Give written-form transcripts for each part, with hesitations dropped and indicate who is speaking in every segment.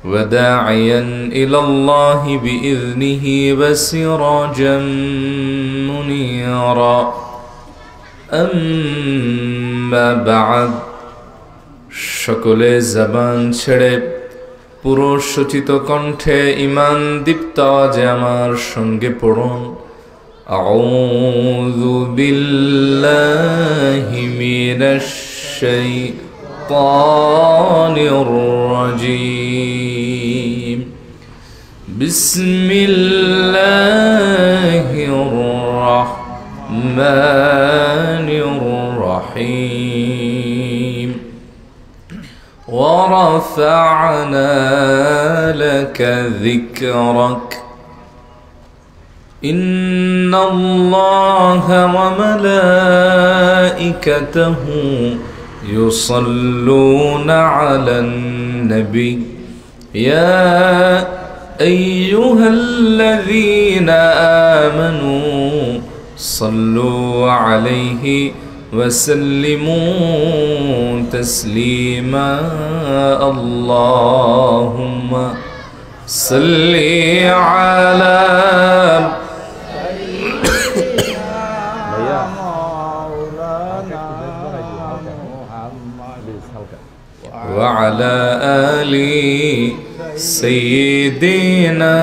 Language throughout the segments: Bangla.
Speaker 1: وداعيا إلى الله بإذنه وسراجا منيرا أما بعد সকলে জবান ছেড়ে পুরো সচিত কণ্ঠে ঈমান দীপ্ত আওয়াজে আমার সঙ্গে পড়ুন আউযু বিল্লাহি মিনাশ শাইতানির রাজীম বিসমিল্লাহির রাহমানির রহিম ورفعنا لك ذكرك إن الله وملائكته يصلون على النبي يا أيها الذين آمنوا صلوا عليه وسلموا تسليما اللهم صل على وعلى آل سيدنا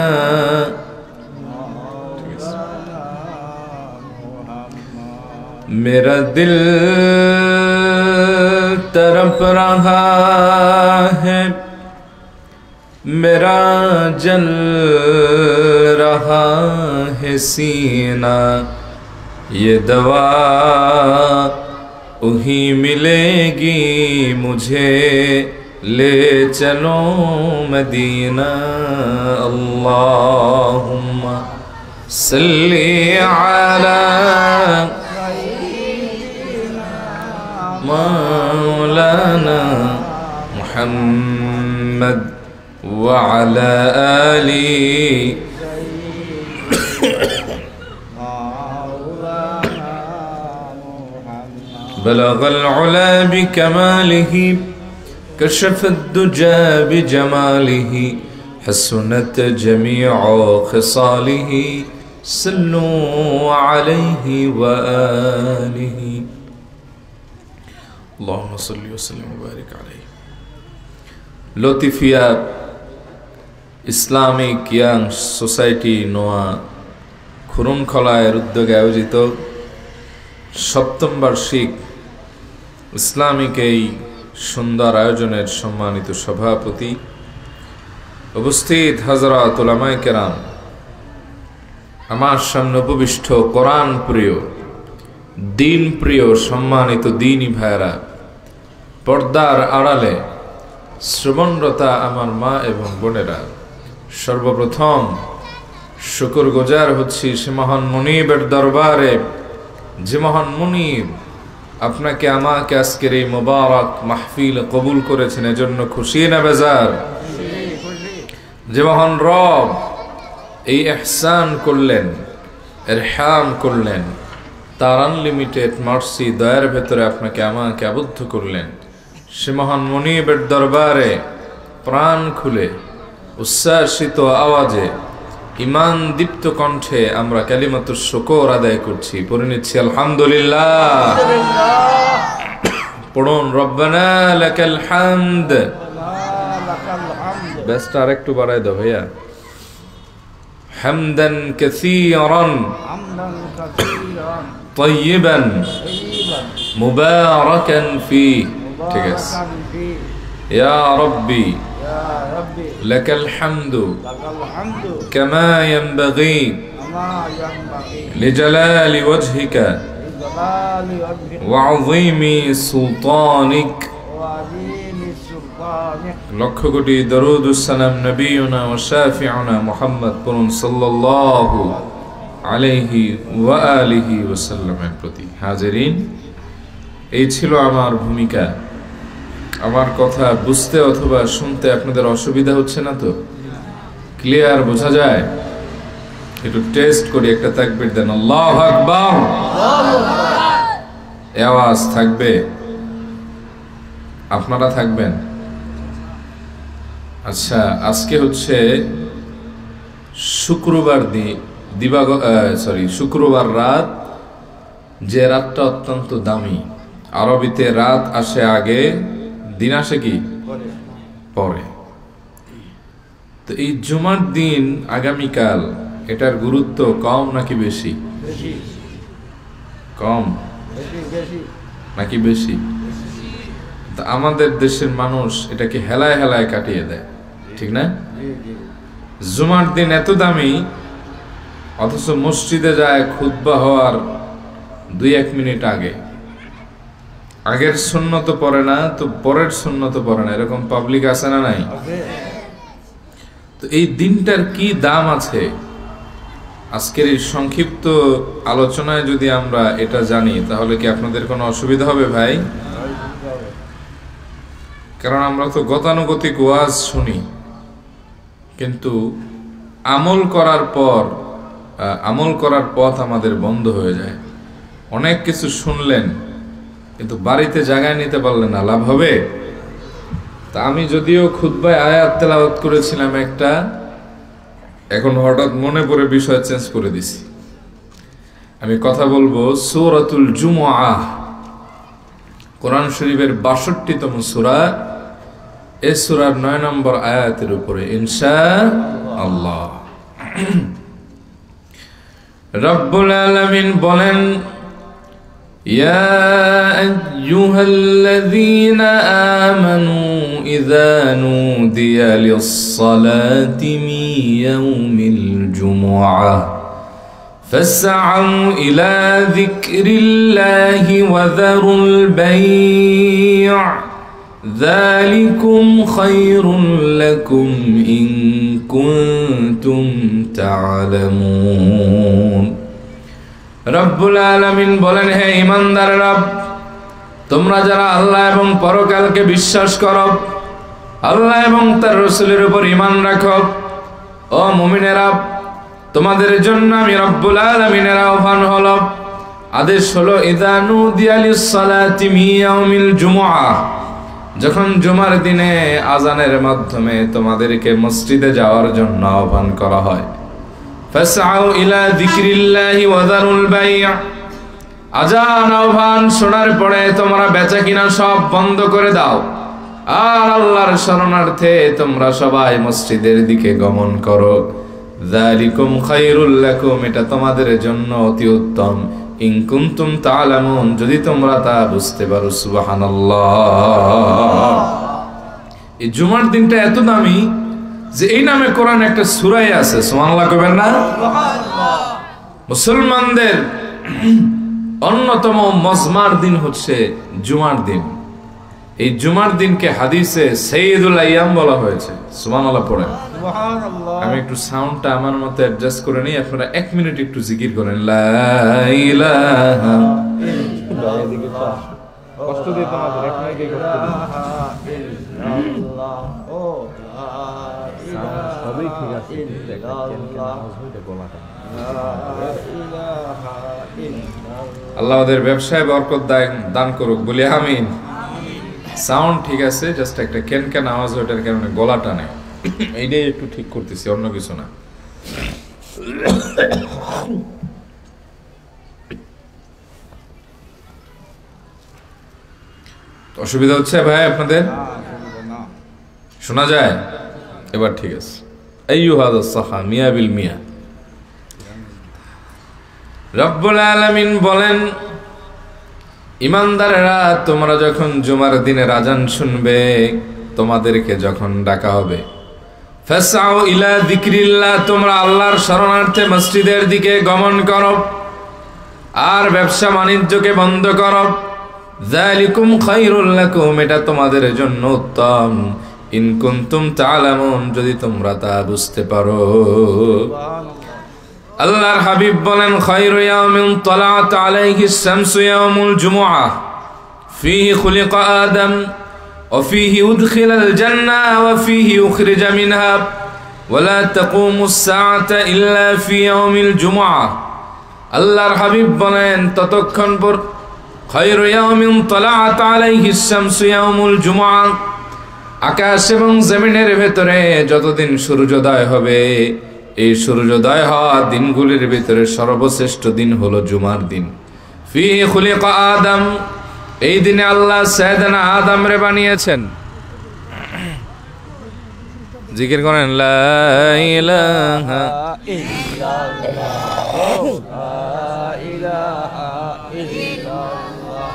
Speaker 1: मेरा दिल तड़प रहा है मेरा जल रहा है सीना ये दवा वही मिलेगी मुझे ले चलो मदीना अल्लाहुम्मा सल्ली अला मौलाना मुहम्मद वअला आली बलगल उला बिकमालिही कशफत दुजा बिजमालिही हसनत जमीअ खिसालिही सल्लू अलैहि व आलिही اللهم صل وسلم وبارك عليه লতিফিয়া ইসলামিক ইয়াং সোসাইটি নোয়া খুরুনখলায়ের উদ্যোগে আয়োজিত সপ্তম বার্ষিক ইসলামিক এই সুন্দর আয়োজনের সম্মানিত সভাপতি উপস্থিত হযরত উলামায়ে কেরাম আমার সামনে উপবিষ্ট কোরআন প্রিয় দিন প্রিয় সম্মানিত দিনী ভাইরা পর্দার আড়ালে শ্রবণরতা আমার মা এবং বোনেরা সর্বপ্রথম শুকরগুজার হচ্ছি সে মহান মুনিবের দরবারে যে মহান মুনিব আপনাকে আমাকে আজকের এই মোবারক মাহফিল কবুল করেছেন এজন্য খুশি না বেজার যে মহান রব এই ইহসান করলেন ইরহাম করলেন তার আনলিমিটেড মার্সি দয়ার ভেতরে আপনাকে আমাকে আবদ্ধ করলেন সে মহান মুনিবের দরবারে প্রাণ খুলে উচ্ছ্বাসিত আওয়াজে ঈমান দীপ্ত কণ্ঠে আমরা কালিমাতুশ শুকর আদায় করছি পড়ে নিচ্ছি আলহামদুলিল্লাহ পড়ুন রব্বানা লাকাল হামদ বেস্ট আরেকটু বাড়াই দাও ভাইয়া হামদান কাসীরান طيبا مباركا فيه تجس يا ربي لك الحمد كما ينبغي لجلال وجهك وعظيم سلطانك লক্ষ কোটি দরুদ ও সালাম নবিয়ুনা ওয়া শাফিউনা মুহাম্মদ সাল্লাল্লাহু আলাইহি ওয়া আলিহি ওয়াসাল্লামের প্রতি। হাজিরিন, এই ছিল আমার ভূমিকা। আমার কথা বুঝতে অথবা শুনতে আপনাদের অসুবিধা হচ্ছে না তো? ক্লিয়ার বোঝা যায়? একটু টেস্ট করি, একটা তাকবীর দেন। আল্লাহু আকবার। আওয়াজ থাকবে, আপনারা থাকবেন। আচ্ছা, আজকে হচ্ছে শুক্রবার শুক্রবার রাত, যে রাতটা অত্যন্ত দামি। আরবিতে রাত আসে আগে, দিন আসে কি পরে। তো এই জুমার দিন আগামীকাল, এটার গুরুত্ব কম নাকি বেশি? কম নাকি বেশি? তা আমাদের দেশের মানুষ এটাকে হেলায় হেলায় কাটিয়ে দেয়, ঠিক না? জুমার দিন এত দামি, অথচ মসজিদে যায় খুতবা হওয়ার 2-1 মিনিট আগে। আগের সুন্নত পড়ে না, তো পরের সুন্নত পড়ে না, এরকম পাবলিক আছে না নাই? তো এই দিনটার কি দাম আছে, আজকের এই সংক্ষিপ্ত আলোচনায় যদি আমরা এটা জানি, তাহলে কি আপনাদের কোনো অসুবিধা হবে ভাই? কারণ আমরা তো গতানুগতিক ওয়াজ শুনি, কিন্তু আমল করার পথ আমাদের বন্ধ হয়ে যায়। অনেক কিছু শুনলেন, কিন্তু বাড়িতে জায়গায় নিতে পারলেন না, লাভ হবে? তা আমি যদিও খুতবায় আয়াত তেলাওয়াত করেছিলাম একটা, এখন হঠাৎ মনে পড়ে বিষয় চেঞ্জ করে দিছি। আমি কথা বলবো সূরাতুল জুমআহ, কোরআন শরীফের ৬২তম সূরা। এই সূরার ৯ নম্বর আয়াতের উপরে ইনশাআল্লাহ রব্বুল আলামিন বলেন, ইয়া আইয়ুহাল্লাযীনা আমানু ইযা নুদিয়া লিস-সালাতি মিন ইয়াউমিল জুমআহ ফাসআউ ইলা যিকরিল্লাহি ওয়া যারুল বাই', যালিকুম খায়রুল লাকুম ইন কুনতুম তা'লামুন। রব্বুল আলামিন বলেন, হে ঈমানদাররা, তোমরা যারা আল্লাহ এবং পরকালকে বিশ্বাস করো, আল্লাহ এবং তার রাসূলের উপর ঈমান রাখো, ও মুমিনেরা, তোমাদের জন্য আমি রব্বুল আলামিনের আহ্বান হলো, আদেশ হলো, ইযা নুদিয়া লিস-সালাতি মিন ইয়াউমিল জুমআহ, যখন জুমার দিনে আজানের মাধ্যমে তোমাদেরকে মসজিদে যাওয়ার জন্য আহ্বান করা হয়, ফাসআউ ইলা যিকরিল্লাহি ওয়া যারুল বাই', আজান আহ্বান শোনার পরে তোমরা বেচা কিনা সব বন্ধ করে দাও, আর আল্লাহর শরণার্থে তোমরা সবাই মসজিদের দিকে গমন করো। যালিকুম খায়রুল লাকুম, এটা তোমাদের জন্য অতি উত্তম, ইন কুনতুম তা'লামুন, যদি তোমরা তা বুঝতে পারো। সুবহানাল্লাহ। এই জুমার দিনটা এত দামি যে এই নামে কোরআন একটা সূরায় আছে। সুবহানাল্লাহ কইবেন না? মুসলমানদের অন্যতম মজমার দিন হচ্ছে জুমার দিন। এই জুমার দিনকে হাদিসে সাইয়্যিদুল আইয়াম বলা হয়েছে। সুবহানাল্লাহ পড়েন। আমি একটু সাউন্ডটা আমার মতো অ্যাডজাস্ট করে নিই, আপনারা 1 মিনিট একটু জিকির করেন, লা ইলাহা ইল্লাল্লাহ। কষ্ট দিয়ে তোমাদের 1 মিনিট কষ্ট দিই। ও সবই ঠিক আছে, দেখেন আওয়াজ হইতে গলাটা। আল্লাহ ওদের ব্যবসায় বরকত দান করুক, বলি আমিন। সাউন্ড ঠিক আছে, জাস্ট একটা কেন আওয়াজ, ওটার কারণে গলাটা নেই, এইটাই একটু ঠিক করতেছি, অন্য কিছু না। অসুবিধা হচ্ছে ভাই আপনাদের? শোনা যায় এবার? ঠিক আছে। আইয়ুহাদাস সাহা মিয়া বিল মিয়া। রব্বুল আলামিন বলেন, ঈমানদারেরা, তোমরা যখন জুমার দিনের আজান শুনবে, তোমাদেরকে যখন ডাকা হবে, ফাসআউ ইলা যিকরিল্লাহ, তোমরা আল্লাহর শরণার্থে মসজিদের দিকে গমন করো, আর ব্যবসা বাণিজ্যকে বন্ধ করো। যালিকুম খায়রুল লাকুম, এটা তোমাদের জন্য উত্তম, ইন কুনতুম তা'লামুন, যদি তোমরা তা বুঝতে পারো। আল্লাহর হাবিব বলেন, খায়রু ইয়াউমিন তালাআত আলাইহিস শামসু ইয়াউমুল জুমআহ, ফীহি খুলিকা আদম ওয়া ফীহি উদখিলাল জান্নাহ ওয়া ফীহি উখরিজা মিনহা ওয়া লা তাকুমুস সাআতা ইল্লা ফী ইয়াউমিল জুমআহ। আল্লাহর হাবিব বলেন, ততক্ষণ খায়রু ইয়াউমিন তালাআত আলাইহিস শামসু ইয়াউমুল জুমআহ, আকাশ এবং জমিনের ভেতরে যতদিন সূর্যোদয় হবে, এই সূর্যোদয় হওয়া দিনগুলির ভিতরে সর্বশ্রেষ্ঠ দিন হলো জুমার দিন। ফিহি খুলিকা আদম, এই দিনে আল্লাহ সাইয়েদনা আদম রে বানিয়েছেন। জিকির করেন লা ইলাহা ইল্লাল্লাহ, লা ইলাহা ইল্লাল্লাহ,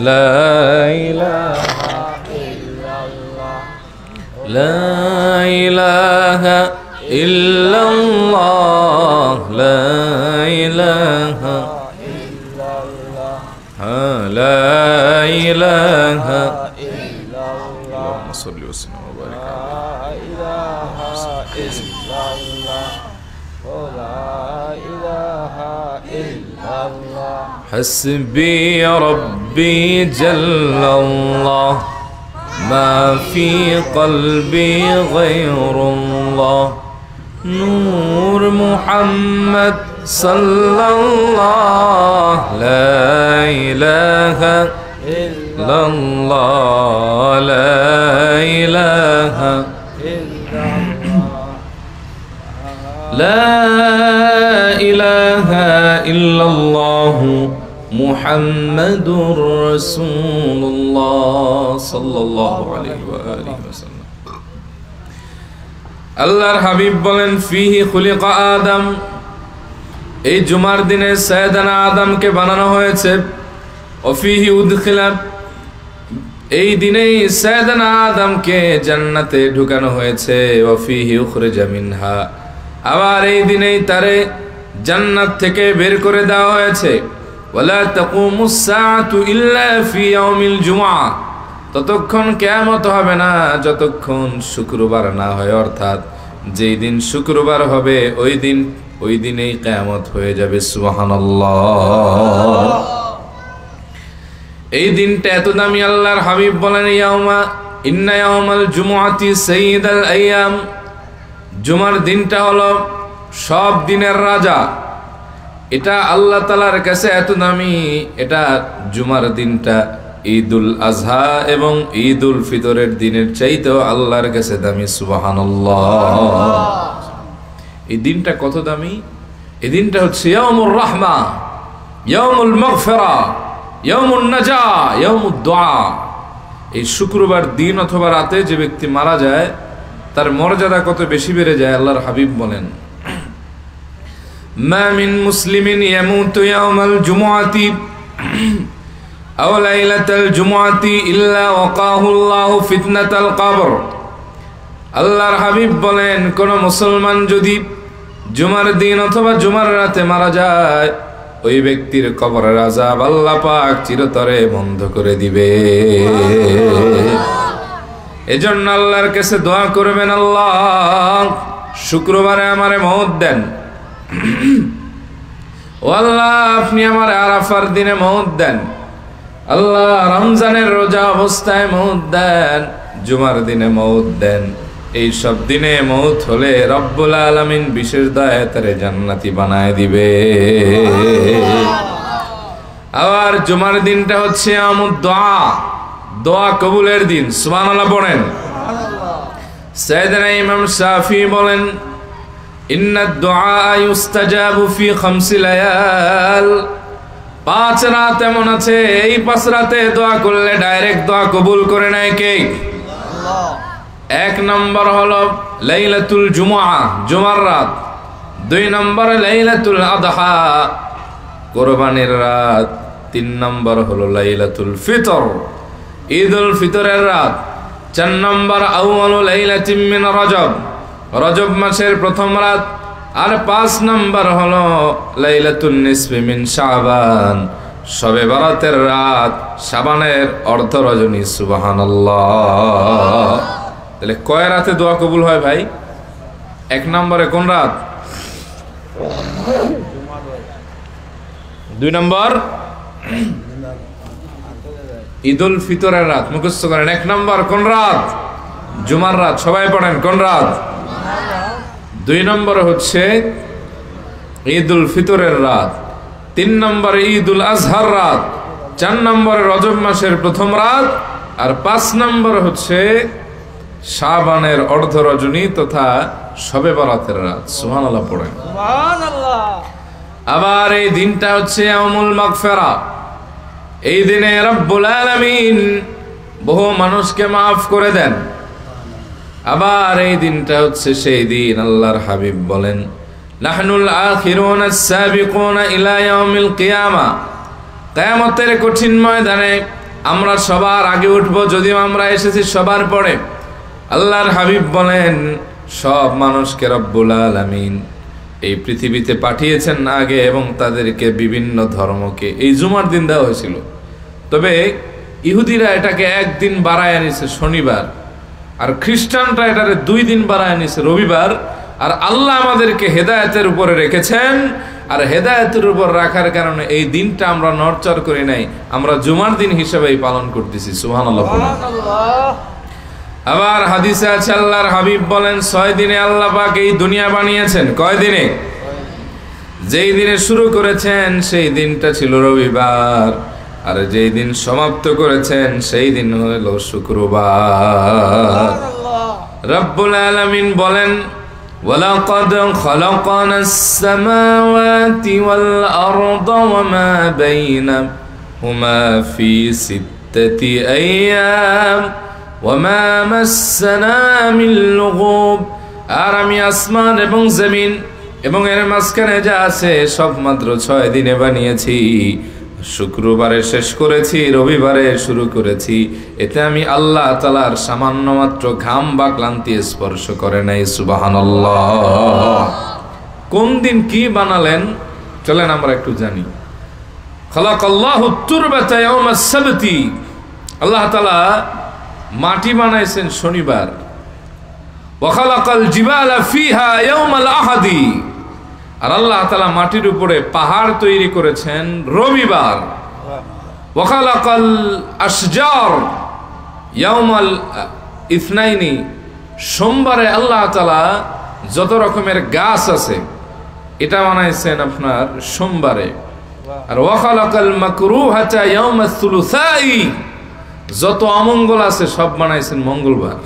Speaker 1: লা ইলাহা ইল্লাল্লাহ, লা ইলাহা ইল্লাল্লাহ, লা ইলাহা ইল্লাল্লাহ, লা ইলাহা ইল্লাল্লাহ, সাল্লি ওয়া সাল্লিম ওয়া বারিক আলাইহি, লা ইলাহা ইল্লাল্লাহ, লা ইলাহা ইল্লাল্লাহ, হাসবি রাব্বি জাল্লাল্লাহ, মা ফি কলবি গায়রুল্লাহ, নূর মুহাম্মদ সাল্লাল্লাহ, লা ইলাহা ইল্লাল্লাহ, লা ইলাহা ইল্লাল্লাহ, লা ইলাহা ইল্লাল্লাহ, মুহাম্মাদুর রাসূলুল্লাহ সাল্লাল্লাহু আলাইহি ওয়া আলিহি ওয়াসাল্লাম। আল্লাহর হাবিব বলেন ফিহি খুলিকা আদম, এই জুমার দিনে সাইয়েদনা আদমকে বানানো হয়েছে। ও ফিহি উদখিলা, এই দিনেই সাইয়েদনা আদমকে জান্নাতে ঢুকানো হয়েছে। ও ফিহি উখরিজা মিনহা, আবার এই দিনেই তারে জান্নাত থেকে বের করে দেওয়া হয়েছে। ওয়ালা তাকুমুস সাআতু ইল্লা ফি ইয়াউমিল জুমআ, ততক্ষণ কিয়ামত হবে না যতক্ষণ শুক্রবার না হয়, অর্থাৎ যেই দিন শুক্রবার হবে ওই দিনেই কিয়ামত হয়ে যাবে। সুবহানাল্লাহ। এই দিনটা এত দামি, আল্লাহর হাবিব বলেন ইন্না ইয়াউমাল জুমআতি সাইয়্যিদুল আইয়াম, জুমার দিনটা হলো সব দিনের রাজা। এটা আল্লাহ তাআলার কাছে এত দামি, এটা জুমার দিনটা ঈদুল আজহা এবং ঈদুল ফিতরের দিনের চাইতেও আল্লাহর কাছে দামি। সুবহানাল্লাহ। এই দিনটা কত দামি! এই দিনটা হচ্ছে ইয়াউমুর রাহমা, ইয়াউমুল মাগফিরা, ইয়াউমুন নাজা, ইয়াউমুদ দুআ। এই শুক্রবার দিন অথবা রাতে যে ব্যক্তি মারা যায় তার মর্যাদা কত বেশি বেড়ে যায়। আল্লাহর হাবিব বলেন মা মিন মুসলিমিন ইয়ামুতু ইয়াউমাল জুমআতি আও লাইলাতাল জুমআতি ইল্লা ওয়াকাহুল্লাহু ফিতনাতাল কবর। আল্লাহর হাবিব বলেন কোন মুসলমান যদি জুমার দিন অথবা জুমার রাতে মারা যায়, ওই ব্যক্তির কবরের আযাব আল্লাহ পাক চিরতরে বন্ধ করে দিবে। এজন্য আল্লাহর কাছে দোয়া করবেন, আল্লাহ শুক্রবারে আমারে মওত দেন, ও আল্লাহ আপনি আমারে আরাফার দিনে মওত দেন, আল্লাহ রমজানের রোজা অবস্থায় মওত দেন, জুমার দিনে মওত দেন। এই সব দিনে মওত হলে রব্বুল আলামিন বিশেষ দয়ায় তারে জান্নাতি বানায় দিবে। আবার জুমার দিনটা হচ্ছে আমুদ দোয়া, দোয়া কবুলের দিন। সুবহানাল্লাহ পড়েন। সাইয়েদনা ইমাম শাফি বলেন ইন্নাদ দুআ ইউস্তাজাবু ফি খামসি লায়াল, 5 রাত এমন আছে এই 5 রাতে দোয়া করলে ডাইরেক্ট দোয়া কবুল করে নেয় কে? আল্লাহ। 1 নম্বর হলো লাইলাতুল জুমআ, জুমার রাত। 2 নম্বর লাইলাতুল আদহা, কুরবানির রাত। 3 নম্বর হলো লাইলাতুল ফিতর, ঈদুল ফিতরের রাত। 4 নম্বর আউয়ালু লাইলাতিন মিন রজব, রজব মাসের প্রথম রাত। আর 5 নম্বর হলো লাইলাতুন নিসফি মিন শাবান, শবে বরাতের রাত, শাবানের অর্ধ রজনী। সুবহানাল্লাহ। তাহলে কয় রাতে দোয়া কবুল হয় ভাই? 1 নম্বরে কোন রাত? 2 নম্বর ঈদুল ফিতরের রাত, মুখস্থ করেন। 1 নম্বর কোন রাত? জুমার রাত। সবাই পড়েন কোন রাত? 2 নম্বর হচ্ছে ঈদুল ফিতরের রাত। 3 নম্বর ঈদুল আজহার রাত। 4 নম্বরে রজব মাসের প্রথম রাত, আর 5 নম্বর হচ্ছে শাবানের অর্ধ রজনী তথা শবে বরাতের রাত। সুবহানাল্লাহ পড়েন।
Speaker 2: সুবহানাল্লাহ।
Speaker 1: আবার এই দিনটা হচ্ছে ইয়াউমুল মাগফিরা। এই দিনে রব্বুল আলামিন বহু মানুষকে মাফ করে দেন। আবার এই দিনটা হচ্ছে সেই দিন আল্লাহর হাবিব বলেন, নাহনুল আখিরুন আস-সাবিকুন ইলা ইয়াউমিল কিয়ামা। কিয়ামতের কঠিন ময়দানে আমরা সবার আগে উঠব, যদিও আমরা এসেছি সবার পরে। আল্লাহর হাবিব বলেন, সব মানুষকে রব্বুল আলামিন এই পৃথিবীতে পাঠিয়েছেন আগে, এবং তাদেরকে বিভিন্ন ধর্মকে এই জুমার দিন দেওয়া হয়েছিল। তবে ইহুদিরা এটাকে একদিন বাড়ায় আনিছে শনিবার, আর খ্রিস্টানরা এটারে 2 দিন বাড়ায় আনিছে রবিবার। আর আল্লাহ আমাদেরকে হেদায়েতের উপরে রেখেছেন, আর হেদায়েতের উপর রাখার কারণে এই দিনটা আমরা নড়চড় করি নাই, আমরা জুমার দিন হিসেবেই পালন করতেছি। সুবহানাল্লাহ। আবার হাদিসে আছে আল্লাহর হাবিব বলেন, 6 দিনে আল্লাহ পাক এই দুনিয়া বানিয়েছেন। কয় দিনে? যেই দিনে শুরু করেছেন সেই দিনটা ছিল রবিবার, আর যেই দিন সমাপ্ত করেছেন সেই দিন হলো শুক্রবার। রব্বুল আলামিন বলেন, ওয়ালাকাদ খালাকনাস সামাওয়াতি ওয়াল আরদা ওয়া মা বাইনাহুমা ফি 6 আইয়াম ওয়া মা মাসসানা মিন লুগুব। আর আমি আসমান এবং জমিন এবং এর মাঝখানে যা আছে সব মাত্র 6 দিনে বানিয়েছি। শুক্রবারে শেষ করেছি, রবিবারে শুরু করেছি। এতে আমি আল্লাহ তাআলার সামান্য মাত্র ঘাম বা ক্লান্তি স্পর্শ করে নাই। সুবহানাল্লাহ। কোন দিন কি বানালেন চলেন আমরা একটু জানি। খালাকাল্লাহুত তুরবাতা ইয়াউমাস সাবতি। আল্লাহ তাআলা মাটি বানাইছেন শনিবার। ওয়া খালাকাল জিবালা ফিহা ইয়াউমাল আহাদি। আর আল্লাহ তাআলা মাটির উপরে পাহাড় তৈরি করেছেন রবিবার। ওয়া খালাকাল আশজার ইয়াউমাল ইথনাইনি। সোমবারে আল্লাহ তাআলা যত রকমের গাছ আছে এটা বানাইছেন আপনার সোমবারে। আর ওয়া খালাকাল মাকরুহাতা ইয়াউমাস সুলুসাই। যত অমঙ্গল আছে সব বানাইছেন মঙ্গলবার।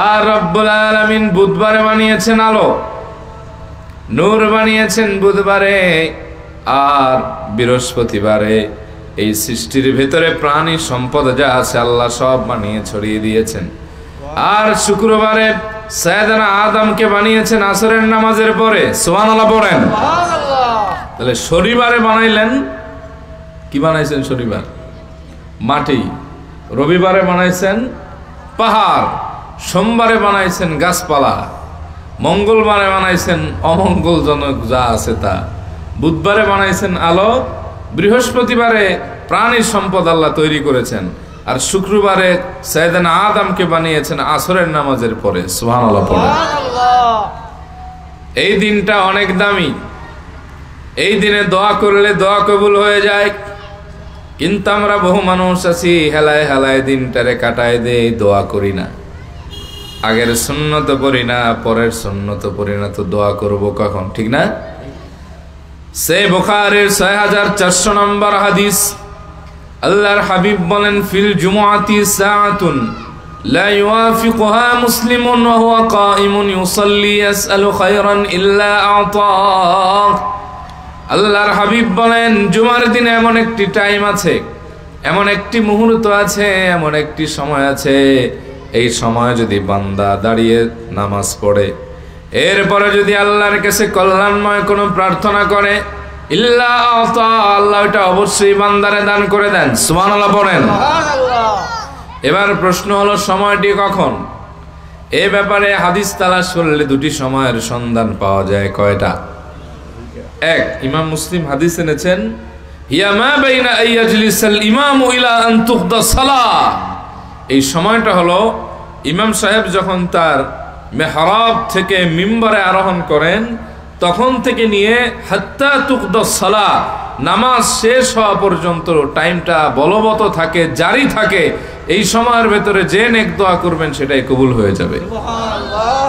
Speaker 1: আর রব্বুল আলামিন বুধবারে বানিয়েছেন আলো, নূর বানিয়েছেন বুধবারে, আর বৃহস্পতিবারে এই সৃষ্টির ভেতরে প্রাণী সম্পদ যা আছে আল্লাহ সব বানিয়ে ছড়িয়ে দিয়েছেন। আর শুক্রবারে সাইয়েদনা আদমকে বানিয়েছেন আসরের নামাজের পরে। সুবহানাল্লাহ পড়েন। তাহলে শনিবারে বানাইলেন কি? বানাইছেন শনিবার মাটি, রবিবারে বানাইছেন পাহাড়, সোমবারে বানাইছেন গাছপালা, মঙ্গলবারে বানাইছেন অমঙ্গলজনক যা আছে তা, বুধবারে বানাইছেন আলো, বৃহস্পতিবারে প্রাণী সম্পদ আল্লাহ তৈরি করেছেন, আর শুক্রবারে সাইয়েদনা আদমকে বানিয়েছেন আসরের নামাজের পরে। সুবহানাল্লাহ পড়ে। এই দিনটা অনেক দামি। এই দিনে দোয়া করলে দোয়া কবুল হয়ে যায়, কিন্তু আমরা বহু মানুষ আছি হেলায় হেলায় দিনটারে কাটায় দেই, দোয়া করি না। আগের সুন্নত পড়ি না, পরের সুন্নত পড়ি না, তো দোয়া করব কখন? ঠিক না? সেই বুখারীর 6400 নম্বর হাদিস, আল্লাহর হাবিব বলেন, ফিল জুমআতি সাআতুন লা ইউয়াফিকুহা মুসলিমুন ওয়া হুয়া কাঈমুন ইউসাল্লি ইয়াসআলু খায়রান ইল্লা আ'তাক। আল্লাহর হাবিব বলেন, জুমার দিনে এমন একটি টাইম আছে, এমন একটি মুহূর্ত আছে, এমন একটি সময় আছে, এই সময় যদি বান্দা দাঁড়িয়ে নামাজ পড়ে, এরপরে যদি আল্লাহর কাছে কল্যাণময় কোনো প্রার্থনা করে, ইল্লা আতা, আল্লাহ এটা অবশ্যই বান্দারে দান করে দেন। সুবহানাল্লাহ পড়েন। এবার প্রশ্ন হলো সময়টি কখন? এই ব্যাপারে হাদিস তালাশ করলে 2টি সময়ের সন্ধান পাওয়া যায়। কয়টা? এক, ইমাম মুসলিম হাদিস এনেছেন, হিয়া মা বাইনা আইয়াজলিসাল ইমামু ইলা আন তুকদা সালাহ। এই সময়টা হলো ইমাম সাহেব যখন তার মেহরাব থেকে মিম্বরে আরোহণ করেন তখন থেকে নিয়ে হাত্তা তুকদা সালাহ, নামাজ শেষ হওয়া পর্যন্ত টাইমটা বলবৎ থাকে, জারি থাকে। এই সময়ের ভেতরে যে নেক দোয়া করবেন সেটাই কবুল হয়ে যাবে। সুবহানাল্লাহ।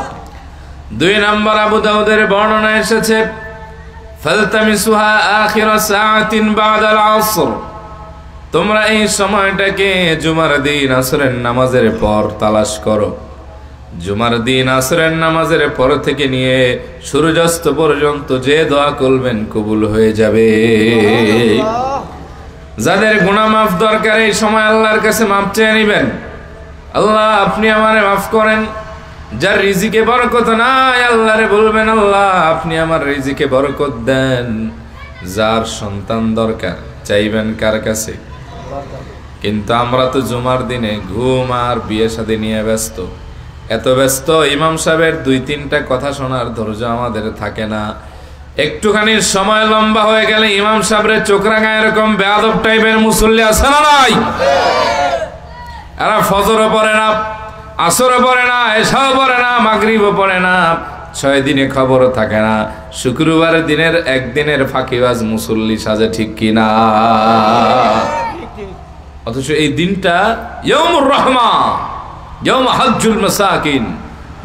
Speaker 1: 2 নম্বর, আবু দাউদের বর্ণনা এসেছে, ফালতামিসুহা আখিরা সাআতিন বাদাল আসর। তোমরা এই সময়টাকে জুমার দিন আসরের নামাজের পর তালাশ করো। জুমার দিন আসরের নামাজের পর থেকে নিয়ে সূর্যাস্ত পর্যন্ত যে দোয়া করবেন কবুল হয়ে যাবে। যাদের গুনাহ মাফ দরকার এই সময় আল্লাহর কাছে মাফ চেয়ে নেবেন। আল্লাহ আপনি আমারে মাফ করেন। যার রিজিকে বরকত নাই আল্লাহরে বলবেন আল্লাহ আপনি আমার রিজিকে বরকত দেন। যার সন্তান দরকার চাইবেন কার কাছে? কিন্তু আমরা তো জুমার দিনে ঘুম আর বিয়ে শাদী নিয়ে ব্যস্ত, এত ব্যস্ত ইমাম সাহেবের 2-3টা কথা শোনার ধৈর্য আমাদের থাকে না। একটুখানি সময় লম্বা হয়ে গেলে ইমাম সাহেবের চোখ রাঙা এরকম বেয়াদব টাইপের মুসল্লি আছে না নাই? এরা ফজরও পড়ে না, আসরও পড়ে না, এশাও পড়ে না, মাগরিবও পড়ে না, 6 দিনে খবরও থাকে না। শুক্রবারের দিনের একদিনের ফাঁকিবাজ মুসল্লি সাজে, ঠিক কিনা? অথচ এই দিনটা ইয়াউমুর রাহমা, ইয়াউম হাজ্জুল মাসাকিন,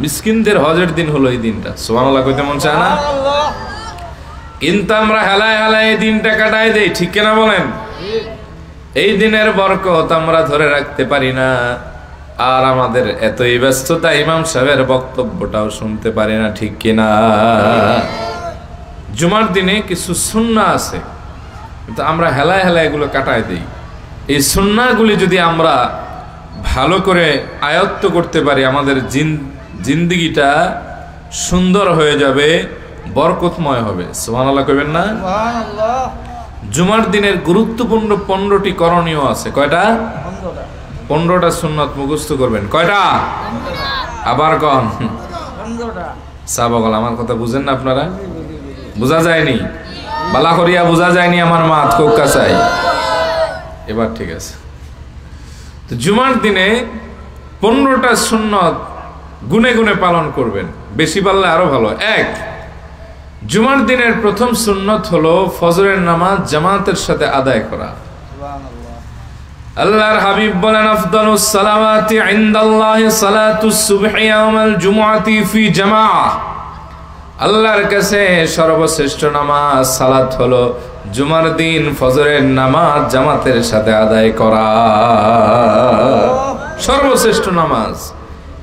Speaker 1: মিসকিনদের হজের দিন হলো এই দিনটা। সুবহানাল্লাহ কইতে মন চায় না? কিন্তু আমরা হেলায় হেলায় এই দিনটা কাটাই দেই, ঠিক কিনা বলেন? এই দিনের বরকত আমরা ধরে রাখতে পারি না। আর আমাদের এতই ব্যস্ততা ইমাম সাহেবের বক্তব্যটাও শুনতে পারি না, ঠিক কিনা? জুমার দিনে কিছু সুন্নাহ আছে কিন্তু আমরা হেলায় হেলায় এগুলো কাটাই দেই। এই সুন্নাহগুলি যদি আমরা ভালো করে আয়ত্ত করতে পারি আমাদের জিন্দেগিটা সুন্দর হয়ে যাবে, বরকতময় হবে। সুবহানাল্লাহ কইবেন না? সুবহানাল্লাহ। জুমার দিনের গুরুত্বপূর্ণ 15টি করণীয় আছে। কয়টা? 15টা সুন্নাত মুখস্থ করবেন। কয়টা? আবার কন। 15টা। সাহাবাগণ আমার কথা বুঝেন না আপনারা? বোঝা যায়নি? বালা করিয়া বোঝা যায়নি আমার মাত কোক্কা চাই। এবার ঠিক আছে। তো জুমার দিনে 15টা সুন্নত গুনে গুনে পালন করবেন, বেশি পারলে আরো ভালো। 1, জুমার দিনের প্রথম সুন্নত হলো ফজরের নামাজ জামাতের সাথে আদায় করা। আল্লাহর হাবিব বলেন আফদালুস সালাওয়াতি ইনদাল্লাহি সালাতুস সুবহি ইয়াউমাল জুমআতি ফি জামাআহ। আল্লাহর কাছে সর্বশ্রেষ্ঠ নামাজ সালাত হলো জুমার দিন ফজরের নামাজ জামাতের সাথে আদায় করা, সর্বশ্রেষ্ঠ নামাজ।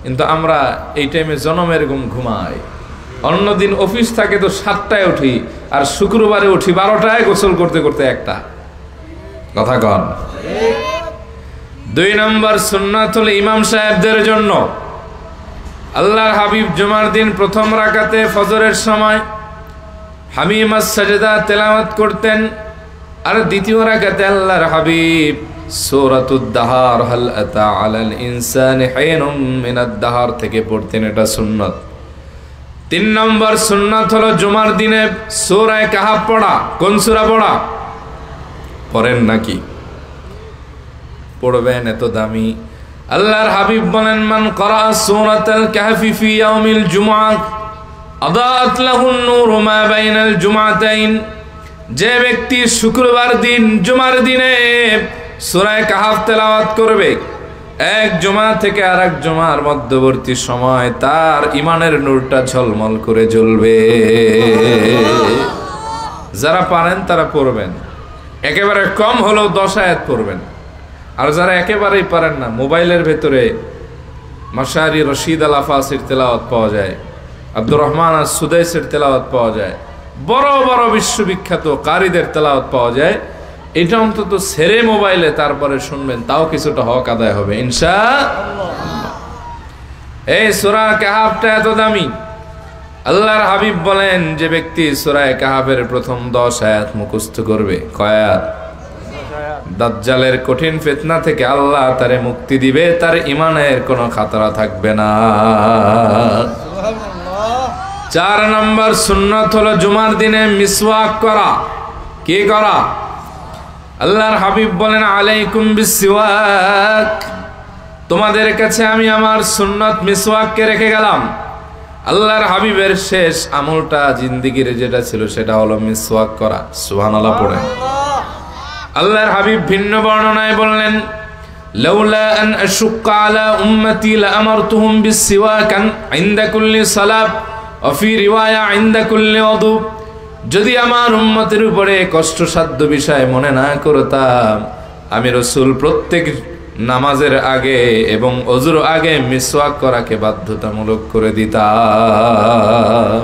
Speaker 1: কিন্তু আমরা এই টাইমে জনমের ঘুমাই। অন্যদিন অফিস থাকে তো 7টায় উঠি, আর শুক্রবারে উঠি 12টায়, গোসল করতে করতে 1টা। কথা কন। 2 নম্বর সুন্নাত হলো ইমাম সাহেবদের জন্য। আল্লাহর হাবিব জুমার দিন প্রথম রাকাতে ফজরের সময় হামিমাস সাজদা তেলাওয়াত করতেন, আর দ্বিতীয় রাকাতে আল্লাহর হাবিব সূরাতুদ দাহার হাল আতা আলাল ইনসানি হিনুম মিনাদ দাহার থেকে পড়তেন। এটা সুন্নাত। 3 নম্বর সুন্নাত হলো জুমার দিনে সূরা কাহাফ পড়া। কোন সূরা পড়া? পড়েন নাকি? পড়বেন, এত দামি। আল্লাহর হাবিব বলেন মান ক্বারা সূরাতাল কাহফি ফি ইয়াউমিল জুমআহ আদাত লাহুন নূরু মা বাইনাল জুমআতাইন। যে ব্যক্তি শুক্রবার দিন জুমার দিনে সূরা কাহফ তেলাওয়াত করবে, এক জুমা থেকে আরেক জুমার মধ্যবর্তী সময় তার ইমানের নূরটা ঝলমল করে জ্বলবে। যারা পারেন তারা পড়বেন। একেবারে কম হলেও 10 আয়াত পড়বেন। আর যারা একেবারেই পারেন না, মোবাইলের ভেতরে মাশারি রশিদ আল আফাসির তেলাওয়াত পাওয়া যায়, আব্দুর রহমান আর সুদাইসের তেলাওয়াত পাওয়া যায়, বড় বড় বিশ্ববিখ্যাত কারীদের তেলাওয়াত পাওয়া যায়। এটা অন্তত ছেড়ে মোবাইলে তারপরে শুনবেন, তাও কিছুটা হক আদায় হবে ইনশাআল্লাহ। এই সূরা কাহফটা এত দামি। আল্লাহর হাবিব বলেন যে ব্যক্তি সূরা কাহফের প্রথম 10 আয়াত মুখস্থ করবে, কয় আয়াত? দাজ্জালের কঠিন ফিতনা থেকে আল্লাহ তারে মুক্তি দিবে, তার ঈমানের কোনো খাতরা থাকবে না। সুবহানাল্লাহ। 4 নম্বর সুন্নাত হলো জুমার দিনে মিসওয়াক করা। কি করা? আল্লাহর হাবিব বলেন আলাইকুম বিসওয়াক, তোমাদের কাছে আমি আমার সুন্নাত মিসওয়াককে রেখে গেলাম। আল্লাহর হাবিবের শেষ আমলটা জিন্দেগির যেটা ছিল সেটা হলো মিসওয়াক করা। সুবহানাল্লাহ পড়েন। আল্লাহর হাবিব ভিন্ন বর্ণনায় বললেন লাউলা আন আশুক্কা আলা উম্মতি লাআমারতুহুম বিসওয়াকান ইনদা কুল্লি সালাত ওয়া ফি রিওয়ায়া ইনদা কুল্লি ওযু। যদি আমার উম্মতের উপরে কষ্টসাধ্য বিষয় মনে না করতাম আমি রাসূল প্রত্যেক নামাজের আগে এবং ওযুর আগে মিসওয়াক করাকে বাধ্যতামূলক করে দিতাম।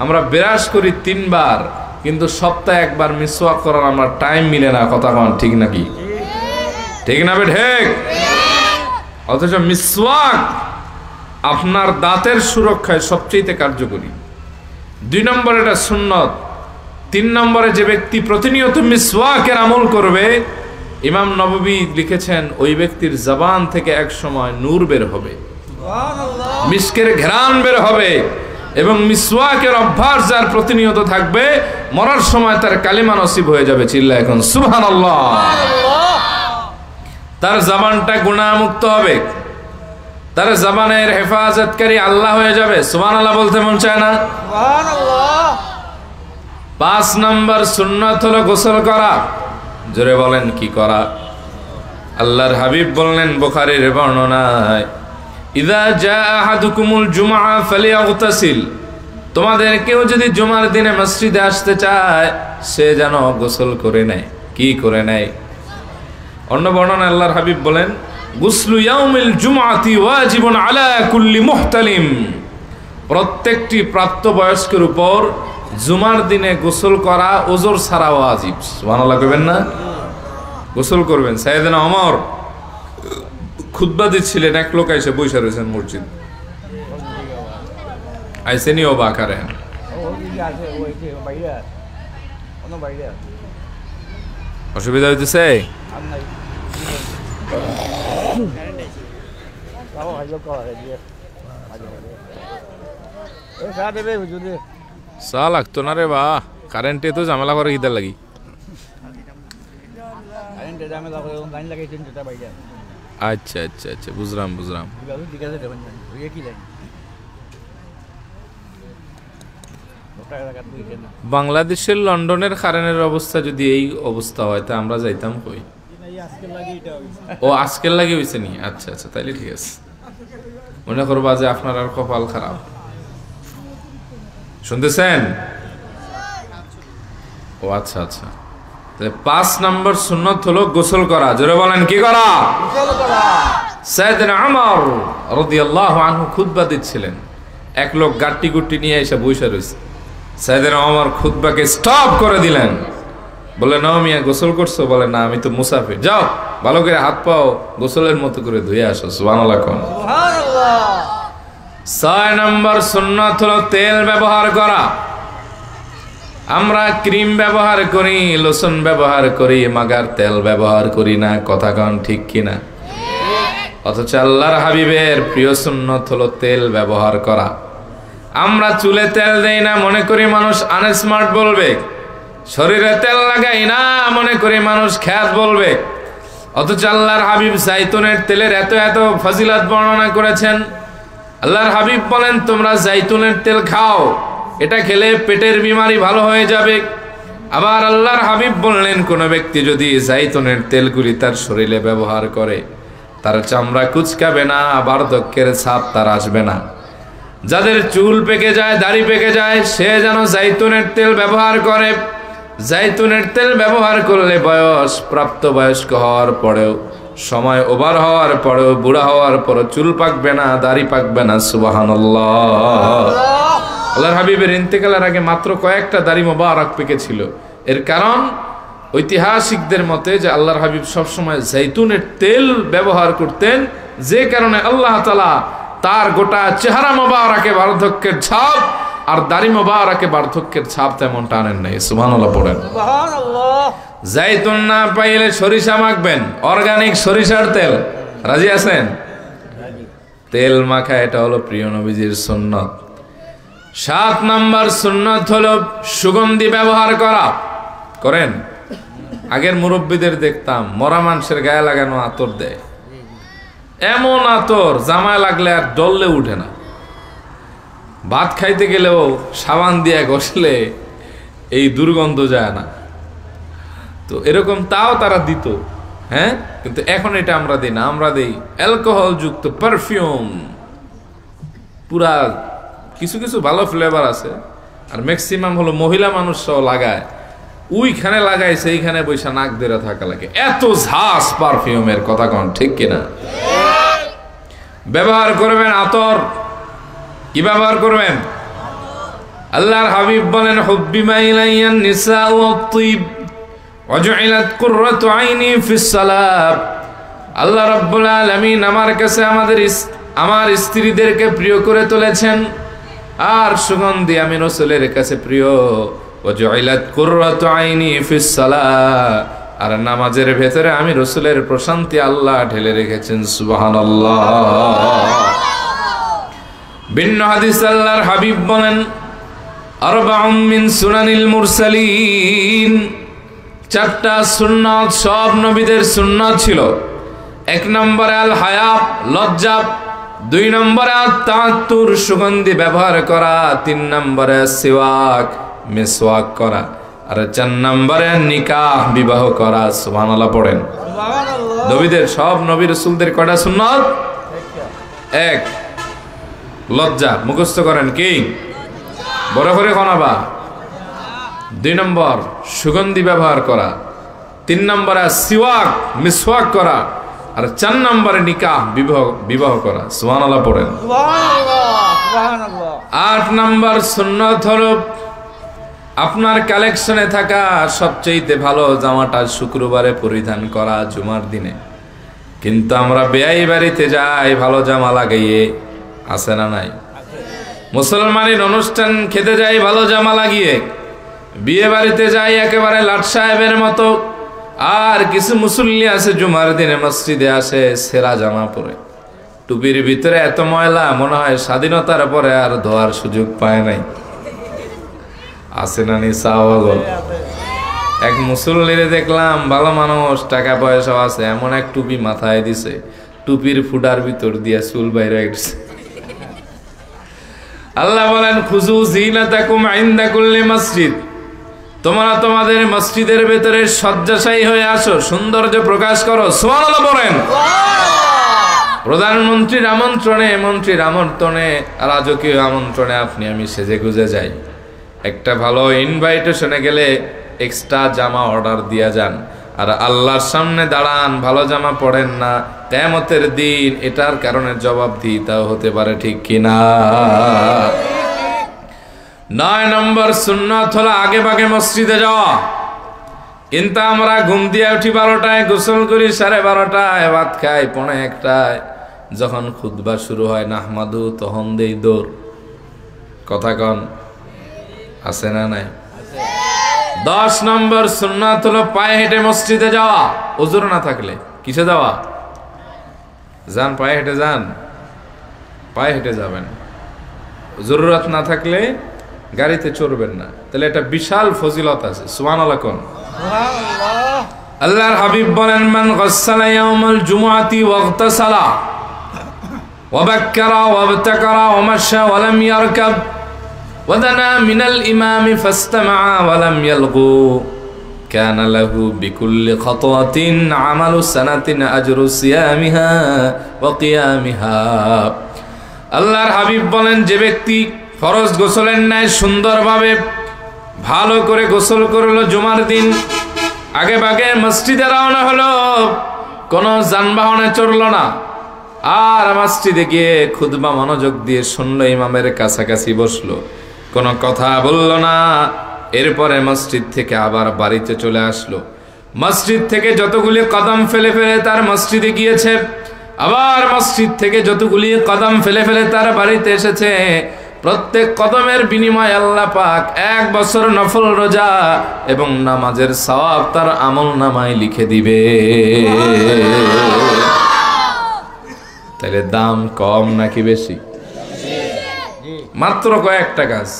Speaker 1: আমরা বিরাজ করি 3 বার, কিন্তু সপ্তাহে একবার মিসওয়াক করার আমার টাইম মিলে না। কথা কোন ঠিক নাকি? ঠিক না বে ঠিক? অথচ মিসওয়াক আপনার দাঁতের সুরক্ষায় সবচেয়ে কার্যকরী। 2 নম্বর এটা সুন্নত। 3 নম্বরে যে ব্যক্তি প্রতিনিয়ত মিসওয়াকের আমল করবে, ইমাম নববী লিখেছেন ওই ব্যক্তির জবান থেকে এক সময় নূর বের হবে, মিস্কের ঘ্রাণ বের হবে, এবং মিসওয়াকের অভ্যাস যার প্রতিনিয়ত থাকবে, মরার সময় তার কালিমা নসিব হয়ে যাবে। চিল্লা এখন সুবহানাল্লাহ। তার জবানটা গুনাহমুক্ত হবে, তার জবানের হেফাজতকারী আল্লাহ হয়ে যাবে। সুবহানাল্লাহ বলতে মন চায় না? সুবহানাল্লাহ। 5 নম্বর সুন্নাত হলো গোসল করা। জোরে বলেন কি করা? আল্লাহর হাবিব বললেন বুখারীর বর্ণনায়, ইযা জা আহাদুকুমুল জুমআ ফালিয়াগতাসিল, তোমাদের কেউ যদি জুমার দিনে মসজিদে আসতে চায় সে যেন গোসল করে নেয়। কি করে নেয়? অন্য বর্ণনায় আল্লাহর হাবিব বলেন, গুসলু ইয়াউমিল জুমআতি ওয়াজিবুন আলা কুল্লি মুহতালিম, প্রত্যেকটি প্রাপ্তবয়স্কের উপর জুমার দিনে গোসল করা ওজর ছাড়া ওয়াজিব। সুবহানাল্লাহ কইবেন না? গোসল করবেন। সাইয়েদনা ওমর খুতবা দিচ্ছিলেন, এক লোক এসে বসে রয়েছেন মসজিদ, আইসেনি ও বাকারে অসুবিধা হইতেছে? চা লাগতো না রে বা, কারেন্টে তো ঝামেলা করে ইদার লাগি। আচ্ছা আচ্ছা আচ্ছা, বুঝলাম বুঝলাম। বাংলাদেশের লন্ডনের কারেন্টের অবস্থা যদি এই অবস্থা হয় তা আমরা যাইতাম কই? ও আজকের লাগে হয়েছে নি? আচ্ছা আচ্ছা, তাইলে ঠিক আছে। মনে করবা যে আপনার আর কপাল খারাপ। শুনতেছেন? ও আচ্ছা আচ্ছা। 5 নম্বর সুন্নত হলো গোসল করা। জোরে বলেন কি করা? সাইয়েদনা ওমর রাদিয়াল্লাহু আনহু খুতবা দিচ্ছিলেন, এক লোক গাট্টি গুট্টি নিয়ে এসে বসে রয়েছে। সাইয়েদনা ওমর খুতবাকে স্টপ করে দিলেন, বলে নাও মিয়া গোসল করছো? বলে না, আমি তো মুসাফির। যাও ভালো করে হাত পাও গোসলের মতো করে ধুয়ে আসো। সুবহানাল্লাহ। 6 নম্বর সুন্নাত হলো তেল ব্যবহার করা। আমরা ক্রিম ব্যবহার করি, লোশন ব্যবহার করি, মাগার তেল ব্যবহার করি না। কথা কন ঠিক কিনা? অথচ আল্লাহর হাবিবের প্রিয় সুন্নত হলো তেল ব্যবহার করা। আমরা চুলে তেল দেই না, মনে করি মানুষ আনস্মার্ট বলবে। শরীরে তেল লাগাই না, মনে করি মানুষ খ্যাত বলবে। অথচ আল্লাহর হাবিব জাইতুনের তেলের এত এত ফজিলত বর্ণনা করেছেন। আল্লাহর হাবিব বলেন, তোমরা জাইতুনের তেল খাও, এটা খেলে পেটের বিমারি ভালো হয়ে যাবে। আবার আল্লাহর হাবিব বললেন, কোন ব্যক্তি যদি জাইতুনের তেলগুলি তার শরীরে ব্যবহার করে তার চামড়া কুচকাবে না, বার্ধক্যের ছাপ তার আসবে না। যাদের চুল পেকে যায়, দাড়ি পেকে যায়, সে যেন জাইতুনের তেল ব্যবহার করে। জাইতুনের তেল ব্যবহার করলে বয়স প্রাপ্তবয়স্ক হওয়ার পরেও, সময় ওভার হওয়ার পরেও, বুড়া হওয়ার পরেও চুল পাকবে না, দাড়ি পাকবে না। সুবহানাল্লাহ। আল্লাহর হাবিবের ইন্তেকালের আগে মাত্র কয়েকটা দাড়ি মোবারক পেকেছিল। এর কারণ ঐতিহাসিকদের মতে যে আল্লাহর হাবিব সবসময় জাইতুনের তেল ব্যবহার করতেন, যে কারণে আল্লাহ তাআলা তার গোটা চেহারা মোবারকে বার্ধক্যের ছাপ আর দাড়ি মোবারকে বার্ধক্যের ছাপ তেমন টানেন নাই। সুবহানাল্লাহ পড়েন। সুবহানাল্লাহ। জাইতুন না পাইলে সরিষা মাখবেন, অর্গানিক সরিষার তেল। রাজি আছেন? তেল মাখা, এটা হলো প্রিয় নবীজির সুন্নত। 7 নম্বর সুন্নত হলো সুগন্ধি ব্যবহার করা। করেন? আগের মুরব্বীদের দেখতাম মরা মানুষের গায়ে লাগানো আতর দেয়, এমন আতর জামায় লাগলে আর ডললে উঠে না। ভাত খাইতে গেলেও সাবান দিয়ে ঘষলে এই দুর্গন্ধ যায় না। তো এরকম তাও তারা দিত, হ্যাঁ, কিন্তু এখন এটা আমরা দিই না। আমরা দিই অ্যালকোহল যুক্ত পারফিউম। পুরা কিছু কিছু ভালো ফ্লেভার আছে, আর ম্যাক্সিমাম হলো মহিলা মানুষ সহ লাগায়। ওইখানে লাগাইছে, এইখানে বৈশা নাক ধরে থাকা লাগে, এত ঝাঁস পারফিউমের। কথা কোন ঠিক কিনা? ব্যবহার করবেন আতর। কি ব্যবহার করবেন? আল্লাহর হাবিব বলেন, হুব্বিমা ইলাইয়ান নিসা ওয়াত তিব ওয়াজুইলাত কুররাতু আইনি ফিস সালাত। আল্লাহ রাব্বুল আলামিন আমার কাছে আমার স্ত্রীদেরকে প্রিয় করে তুলেছেন, আর সুগন্ধি আমি রাসূলের কাছে প্রিয়। ওয়াজুইলাত কুররাতু আইনি ফিস সালাত, আর নামাজের ভেতরে আমি রাসূলের প্রশান্তি আল্লাহ ঢেলে রেখেছেন। সুবহানাল্লাহ। ভিন্ন হাদিস আল্লাহর হাবিব বলেন, আরবাউম মিন সুনানিল মুরসালিন, চারটা সুন্নাত সব নবীদের সুন্নাত ছিল। এক নম্বরে আল হায়া, লজ্জা। দুই নম্বরে আত-তাআত্তুর, সুগন্ধি ব্যবহার করা। তিন নম্বরে সিওয়াক, মিসওয়াক করা। আর চার নম্বরে নিকাহ, বিবাহ করা। সুবহানাল্লাহ পড়েন। নবীদের, সব নবী রাসূলদের কয়টা সুন্নাত? এক, লজ্জা। মুখস্থ করেন কি? বড় করে খনাবা। দুই নম্বর সুগন্ধি ব্যবহার করা। তিন নম্বরে সিওয়াক, মিসওয়াক করা। আর চার নম্বরে নিকাহ, বিবাহ করা। সুবহানাল্লাহ পড়েন। আট নম্বর সুন্নাত হলো আপনার কালেকশনে থাকা সবচেয়ে ভালো জামাটা শুক্রবারে পরিধান করা, জুমার দিনে। কিন্তু আমরা বেয়াই বাড়িতে যাই ভালো জামা লাগাইয়ে, আছে না নাই? মুসলমানের অনুষ্ঠান খেতে যাই ভালো জামা লাগিয়ে, বিয়ে বাড়িতে যাই একেবারে লাট সাহেবের মতো। আর কিছু মুসল্লি আছে জুমার দিনে মসজিদে আসে সেরা জামা পরে, টুপির ভিতরে এত ময়লা মনে হয় স্বাধীনতার পরে আর ধোয়ার সুযোগ পায় নাই। আছে না নি সাহাবাগণ? এক মুসল্লিরে দেখলাম, ভালো মানুষ, টাকা পয়সা আছে, এমন এক টুপি মাথায় দিছে, টুপির ফুটার ভিতর দিয়া চুল বাইরে গেছে। আল্লাহ বলেন, খুজু জিনাতাকুম ইনদা কুল্লি মসজিদ, তোমরা তোমাদের মসজিদের ভেতরে শয্যাশায়ী হয়ে আসো, সৌন্দর্য প্রকাশ করো। সুবহানাল্লাহ বলেন। প্রধানমন্ত্রীর আমন্ত্রণে, মন্ত্রীর আমন্ত্রণে, রাজকীয় আমন্ত্রণে আপনি আমি সেজে গুজে যাই। একটা ভালো ইনভাইটেশনে গেলে এক্সট্রা জামা অর্ডার দিয়া যান, আর আল্লাহর সামনে দাঁড়ান, ভালো জামা পড়েন না, কিয়ামতের দিন এটার কারণে জবাবদিহিতাও হতে পারে। ঠিক কিনা? 9 নম্বর সুন্নাত হলো আগে ভাগে মসজিদে যাওয়া। কিন্তু আমরা ঘুম দিয়ে উঠি 12টায়, গোসল করি 12:30, ভাত খাই 1:45। যখন খুতবা শুরু হয় নাহমাদু, তখন দেই দৌড়। কথা কন, আছে না নাই? 10 নম্বর সুন্নাত হলো পায়ে হেঁটে মসজিদে যাওয়া। ওযর না থাকলে কিসে যাওয়া? যান, পায়ে হেঁটে যান, পায়ে হেঁটে যাবেন। জরুরত না থাকলে গাড়িতে চড়বেন না। তাহলে এটা বিশাল ফজিলত আছে। সুবহানাল্লাহ কোন? আল্লাহর হাবিব বলেন, মান গাসসালা ইয়াউমাল জুমআতি ওয়াগতাসালা ওয়া বাক্কারা ওয়া বতাকারা ওয়া মাশা ওয়া লাম ইয়ারকাব ওয়া দানা মিনাল ইমামি ফাসতামাআ ওয়া লাম ইয়ালগু কানা লাহু বিকুল্লি খাতওয়াতিন আমালু সানাতিন আজরু সিয়ামিহা ওয়া কিয়ামিহা। আল্লাহর হাবিব বলেন, যে ব্যক্তি ফরজ গোসলের ন্যায় সুন্দরভাবে ভালো করে গোসল করলো, জুমার দিন আগে ভাগে মসজিদে রওনা হলো, কোনো যানবাহনে চড়লো না, আর মসজিদে গিয়ে খুতবা মনোযোগ দিয়ে শুনলো, ইমামের কাছাকাছি বসলো, কোনো কথা বললো না, এরপরে মসজিদ থেকে আবার বাড়িতে চলে আসলো। মসজিদ থেকে যতগুলি কদম ফেলে ফেলে তার মসজিদে গিয়েছে, আবার মসজিদ থেকে যতগুলি কদম ফেলে ফেলে তার বাড়িতে এসেছে, প্রত্যেক কদমের বিনিময়ে আল্লাহ পাক 1 বছর নফল রোজা এবং নামাজের সওয়াব তার আমল নামায় লিখে দিবে। তাহলে দাম কম নাকি বেশি? মাত্র কয়েকটা কাজ।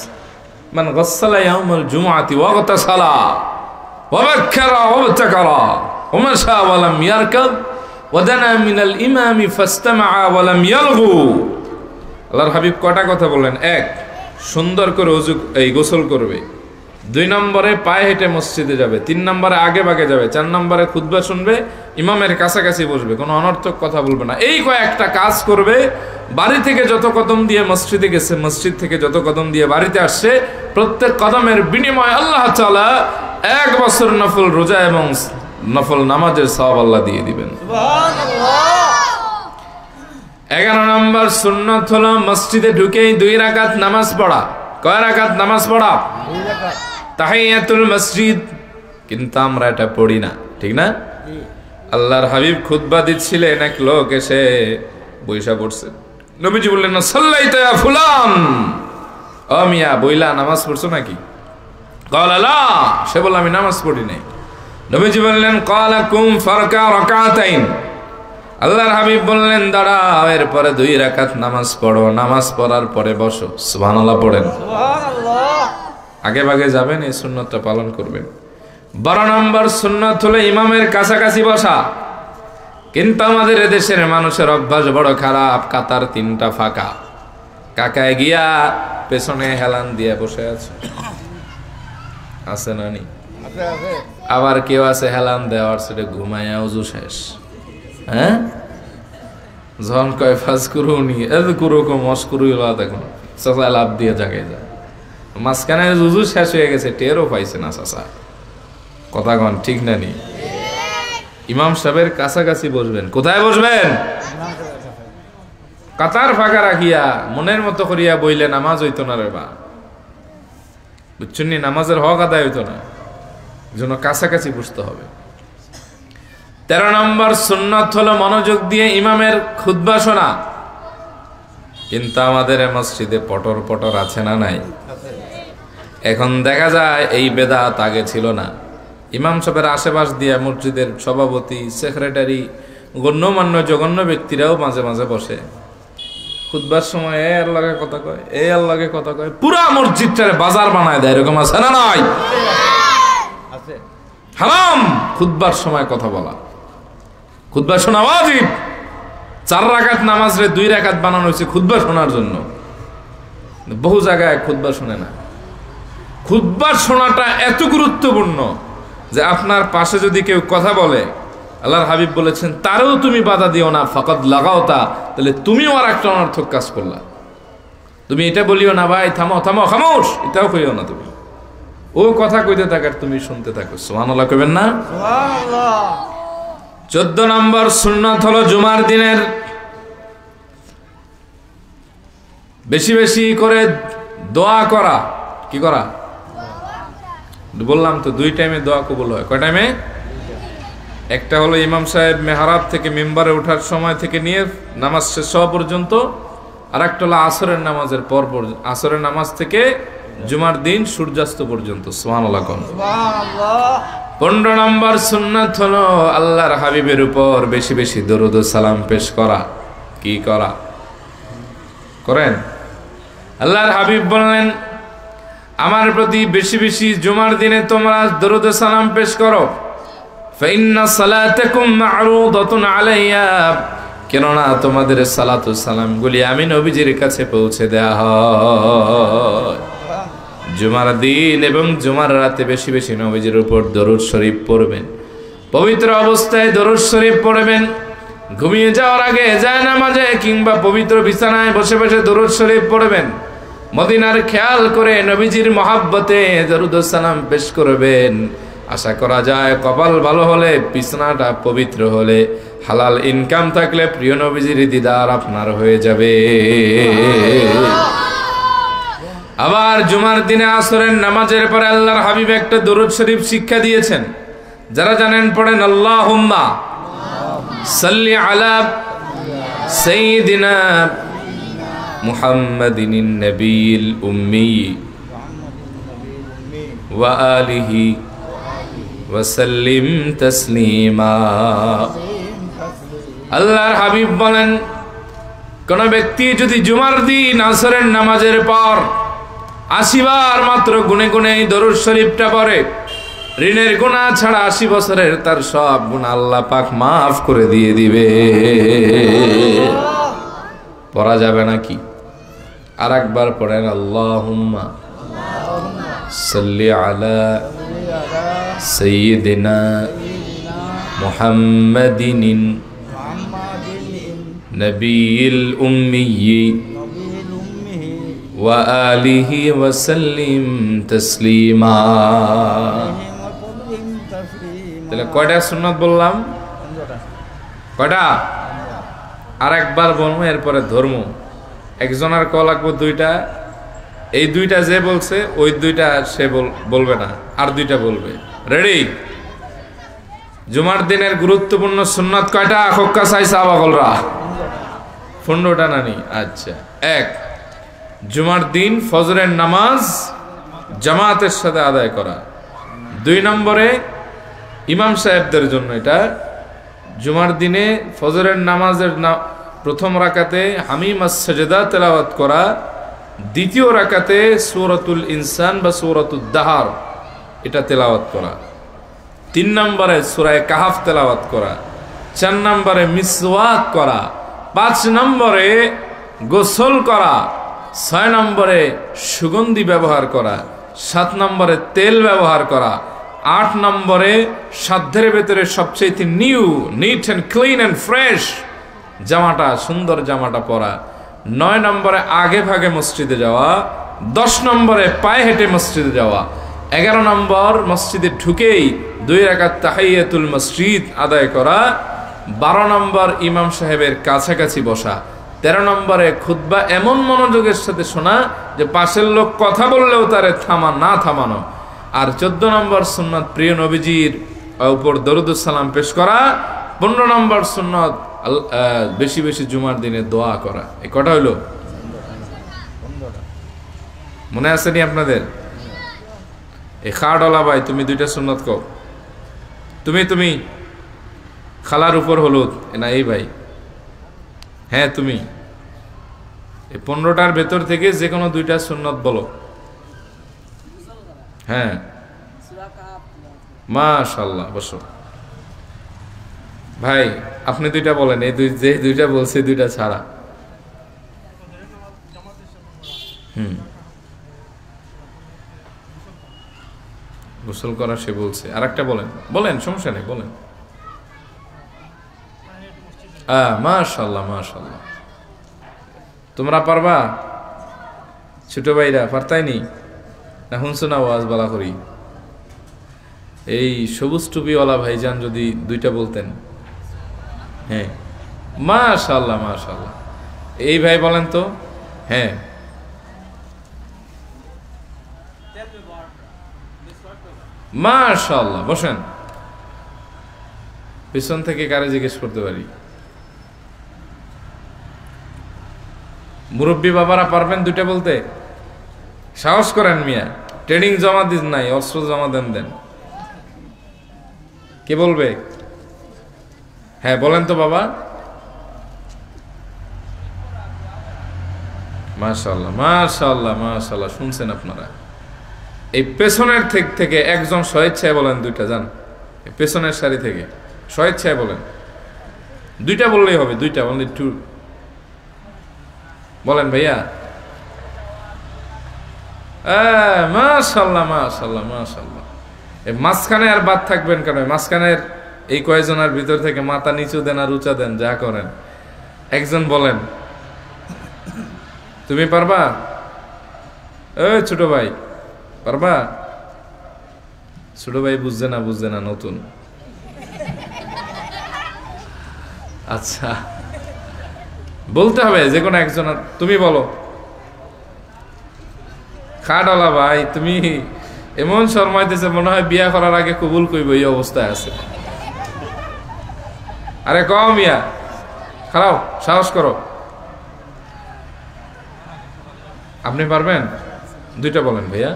Speaker 1: মান গাসসালা ইয়াউমাল জুমআতি ওয়া গতাসালা ওয়া বাক্কারা ওয়া বতাকারা ওয়া মাশা ওয়া লাম ইয়ারকাব ওয়া দানা মিনাল ইমামি ফাসতামাআ ওয়া লাম ইয়ালগু। আল্লাহর হাবিব কটা কথা বললেন? 1, সুন্দর করে গোসল করবে। 2 নম্বরে পায়ে হেঁটে মসজিদে যাবে। 3 নম্বরে আগে ভাগে যাবে। 4 নম্বরে খুতবা শুনবে, ইমামের কাছাকাছি বসবে, কোনো অনর্থক কথা বলবে না। এই কয়েকটা কাজ করবে। বাড়ি থেকে যত কদম দিয়ে মসজিদে গেছে, মসজিদ থেকে যত কদম দিয়ে বাড়িতে আসছে, প্রত্যেক কদমের বিনিময়ে আল্লাহ তাআলা 1 বছর নফল রোজা এবং নফল নামাজের সওয়াব আল্লাহ দিয়ে দিবেন। সুবহানাল্লাহ। 11 নম্বর সুন্নাত হলো মসজিদে ঢুকেই 2 রাকাত নামাজ পড়া। কয় রাকাত নামাজ পড়া? 2 রাকাত। তাহিয়াতুল মসজিদ। কিন্তু আমরা এটা পড়ি না, ঠিক না? আল্লাহর হাবিব খুতবা দিচ্ছিলেন, এক লোক এসে বইসা পড়ছে। নবীজি বললেন, সাল্লাইতা ইয়া ফুলান, ও মিয়া বইলা নামাজ পড়ছো নাকি? ক্বালা লা, সে বলল আমি নামাজ পড়ি নাই। নবীজি বললেন, ক্বালা কুম ফারকা রাকাতাইন। আল্লাহর হাবিব বললেন, দাঁড়াও, এরপরে 2 রাকাত নামাজ পড়ো, নামাজ পড়ার পরে বসো। সুবহানাল্লাহ পড়েন। সুবহানাল্লাহ। আগে ভাগে যাবেন, এই সুন্নতটা পালন করবেন। 12 নম্বর সুন্নাত হলো ইমামের কাছাকাছি বসা। কিন্তু আমাদের এদেশের মানুষের অভ্যাস বড় খারাপ, কাতার 3টা ফাঁকা, কাকায় গিয়া পেছনে হেলান দিয়ে বসে আছে নানি, আবার কেউ আছে হেলান দেওয়ার সেটা ঘুমাইয়া উজু শেষ। হ্যাঁ, যখন কয় ফাজ করুনি কুরকম মস্করু দেখুন চাচা লাভ দিয়ে জাগে যায়, মাঝখানে উজু শেষ হয়ে গেছে, টেরও পাইছে না চাচা। কথা কন ঠিক না নি? ইমাম সাহেবের কাছাকাছি বসবেন। কোথায় বসবেন? কাতার ফাঁকা রাখিয়া মনের মতো করিয়া বইলে নামাজ হইতো না রে বা, বুঝছেন নি? নামাজের হক আদায় হইতো না, জন্য কাছাকাছি বসতে হবে। 13 নম্বর সুন্নাত হলো মনোযোগ দিয়ে ইমামের খুতবা শোনা। কিন্তু আমাদের মসজিদে পটর পটর আছে না নাই? এখন দেখা যায় এই বেদাত আগে ছিল না। ইমাম সাহেবের আশেপাশ দিয়ে মসজিদের সভাপতি, সেক্রেটারি, গণ্যমান্য জঘন্য ব্যক্তিরাও মাঝে মাঝে বসে। খুতবার সময় এ আল্লাহকে কথা কয়, এ আল্লাহকে কথা কয়, পুরা মসজিদটারে বাজার বানায় দেয়। এরকম আছে না নাই? হারাম খুতবার সময় কথা বলা। খুতবা শোনা ওয়াজিব। 4 রাকাত নামাজ রে 2 রাকাত বানানো হয়েছে খুতবা শোনার জন্য। বহু জায়গায় খুতবা শোনে না। খুতবা শোনাটা এত গুরুত্বপূর্ণ যে আপনার পাশে যদি কেউ কথা বলে, আল্লাহর হাবিব বলেছেন তারও তুমি বাধা দিও না, ফাকাদ লাগাওতা, তাহলে তুমিও আর একটা অনর্থক কাজ করলা। তুমি এটা বলিও না, ভাই থামো থামো খামোশ, এটাও কইও না। তুমি ও কথা কইতে থাকার তুমি শুনতে থাকো। সুবহানাল্লাহ কইবেন না? সুবহানাল্লাহ। 14 নম্বর সুন্নাত হলো জুমার দিনের বেশি বেশি করে দোয়া করা। কি করা? বললাম তো 2 টাইমে দোয়া কবুল হয়। কয় টাইমে? একটা হলো ইমাম সাহেব মেহরাব থেকে মিম্বারে ওঠার সময় থেকে নিয়ে নামাজ শেষ হওয়া পর্যন্ত, আর একটা হলো আসরের নামাজের পর, আসরের নামাজ থেকে জুমার দিন সূর্যাস্ত পর্যন্ত। সুবহানাল্লাহ। 15 নম্বর সুন্নাত হলো আল্লাহর হাবিবের উপর বেশি বেশি দরুদ ও সালাম পেশ করা। কি করা? করেন? আল্লাহর হাবিব বললেন, আমার প্রতি বেশি বেশি জুমার দিনে তোমরা দরুদ ও সালাম পেশ করো। ফাইন্না সালাতাকুম মা'রুদাতুন আলাইয়া, কেননা তোমাদের সালাত ও সালাম গুলি আমি নবীজির কাছে পৌঁছে দেয়া হয়। জুমার দিন এবং জুমার রাতে বেশি বেশি নবীজির উপর দরুদ শরীফ পড়বেন। পবিত্র অবস্থায় দরুদ শরীফ পড়বেন। ঘুমিয়ে যাওয়ার আগে জায়নামাজে কিংবা পবিত্র বিছানায় বসে বসে দরুদ শরীফ পড়বেন। মদিনার খেয়াল করে নবীজির মহাব্বতে দরুদ ও সালাম পেশ করবেন। আশা করা যায় কপাল ভালো হলে, বিছানাটা পবিত্র হলে, হালাল ইনকাম থাকলে প্রিয় নবীজির দিদার আপনার হয়ে যাবে। আবার জুমার দিনে আসরের নামাজের পরে আল্লাহর হাবিব একটা দরুদ শরীফ শিক্ষা দিয়েছেন, যারা জানেন পড়েন, আল্লাহুম্মা সাল্লি আলা সাইয়্যিদিনা মুহাম্মাদিন নবিয়্যিল উম্মি ওয়া আলিহি ওয়া সাল্লিম তাসলিমা। আল্লাহর হাবিব বলেন, কোন ব্যক্তি যদি জুমার দিন আসরের নামাজের পর 80 বার মাত্র গুনে গুনে এই দরুদ শরীফটা পড়ে, ঋণের গুনাহ ছাড়া 80 বছরের তার সব গুনাহ আল্লাহ পাক মাফ করে দিয়ে দিবে। পড়া যাবে নাকি? আর একবার পড়েন, আল্লাহুম্মা সাল্লি আলা সাইয়্যিদিনা মুহাম্মাদিন নবিয়্যিল উম্মি ওয়া আলিহি ওয়া সাল্লিম তাসলিমা। তাহলে কয়টা সুন্নত বললাম? কয়টা? আর একবার বলবো, এরপরে ধর্ম। একজনের ক লাগবো দুইটা। এই দুইটা যে বলছে ওই দুইটা সে বলবে না, আর দুইটা বলবে। রেডি? জুমার দিনের গুরুত্বপূর্ণ সুন্নাত কয়টা? খোক্কা সাই সাহাবাগলরা 15টা নানি। আচ্ছা, 1, জুমার দিন ফজরের নামাজ জামাতের সাথে আদায় করা। 2 নম্বরে ইমাম সাহেবদের জন্য এটা, জুমার দিনে ফজরের নামাজের প্রথম রাকাতে হামিমাস সাজদা তেলাওয়াত করা, দ্বিতীয় রাকাতে সূরাতুল ইনসান বা সূরাতুদ দাহর এটা তেলাওয়াত করা, 3 নম্বরে সূরা কাহাফ তেলাওয়াত করা, 4 নম্বরে মিসওয়াক করা, 5 নম্বরে গোসল করা, 6 নম্বরে সুগন্ধি ব্যবহার করা, 7 নম্বরে তেল ব্যবহার করা, 8 নম্বরে সাধ্যের ভেতরে সবচেয়ে neat and clean and fresh জামাটা, সুন্দর জামাটা পরা, 9 নম্বরে আগে ভাগে মসজিদে যাওয়া, 10 নম্বরে পায়ে হেঁটে মসজিদে যাওয়া, 11 নম্বর মসজিদে ঢুকেই 2 রাকাত তাহিয়াতুল মসজিদ আদায় করা, 12 নম্বর ইমাম সাহেবের কাছাকাছি বসা, 13 নম্বরে খুতবা এমন মনোযোগের সাথে শোনা যে পাশের লোক কথা বললেও তারে থামানো, আর 14 নম্বর সুন্নাত প্রিয় নবীজির উপর দরুদুস সালাম পেশ করা, 15 নম্বর সুন্নাত বেশি বেশি জুমার দিনে দোয়া করা। এই কটা হইলো? মনে আসেনি আপনাদের? এই খাড়লা ভাই, তুমি 2টা সুন্নাত কও। তুমি খালার উপর হলুদ না, এই ভাই, হ্যাঁ তুমি এই 15টার ভেতর থেকে যে কোনো 2টা সুন্নাত বলো। হ্যাঁ, মাশাআল্লাহ। বসো ভাই, আপনি 2টা বলেন। এই যে 2টা বলছে 2টা ছাড়া। গোসল করা সে বলছে। আর একটা বলেন, সমস্যা নেই, বলেন। মাশাআল্লাহ মাশাআল্লাহ। তোমরা পারবা? ছোট ভাইরা পারতাইনি না? শুনছো না ওয়াজ বলা করি? এই সবুজ টুপিওয়ালা ভাইজান যদি 2টা বলতেন। হ্যাঁ, মাশাআল্লাহ মাশাআল্লাহ। এই ভাই বলেন তো। হ্যাঁ, মাশাআল্লাহ। বসেন, পিছন থেকে কারে জিজ্ঞেস করতে পারি? মুরব্বী বাবারা পারবেন 2টা বলতে? সাহস করেন মিয়া, ট্রেনিং জমা দিন নাই, অস্ত্র জমা দেন। কে বলবে? হ্যাঁ বলেন তো বাবা। মাশাআল্লাহ মাশাআল্লাহ মাশাআল্লাহ। শুনছেন আপনারা? এই পেছনের থেকে একজন স্বেচ্ছায় বলেন 2টা, যান পেছনের সারি থেকে স্বেচ্ছায় বলেন। 2টা বললেই হবে, 2টা, অনলি 2 বলেন ভাইয়া। মাশাআল্লাহ মাশাআল্লাহ মাশাআল্লাহ। এই মাঝখানে আর বাদ থাকবেন কেন? মাঝখানের এই কয়েকজনের ভিতর থেকে মাথা নিচু দেন আর উঁচা দেন, যা করেন। একজন বলেন। তুমি পারবা? ছোট ভাই পারবা? ছোট ভাই বুঝছে না, নতুন। আচ্ছা, বলতে হবে যে কোনো একজন। তুমি বলো। খাডলা ভাই, তুমি এমন শর্মাইতেছে মনে হয় বিয়া করার আগে কবুল কইব, এই অবস্থায় আছে। আরে কও মিয়া, খারাপ, সাহস করো। আপনি পারবেন? 2টা বলেন ভাইয়া।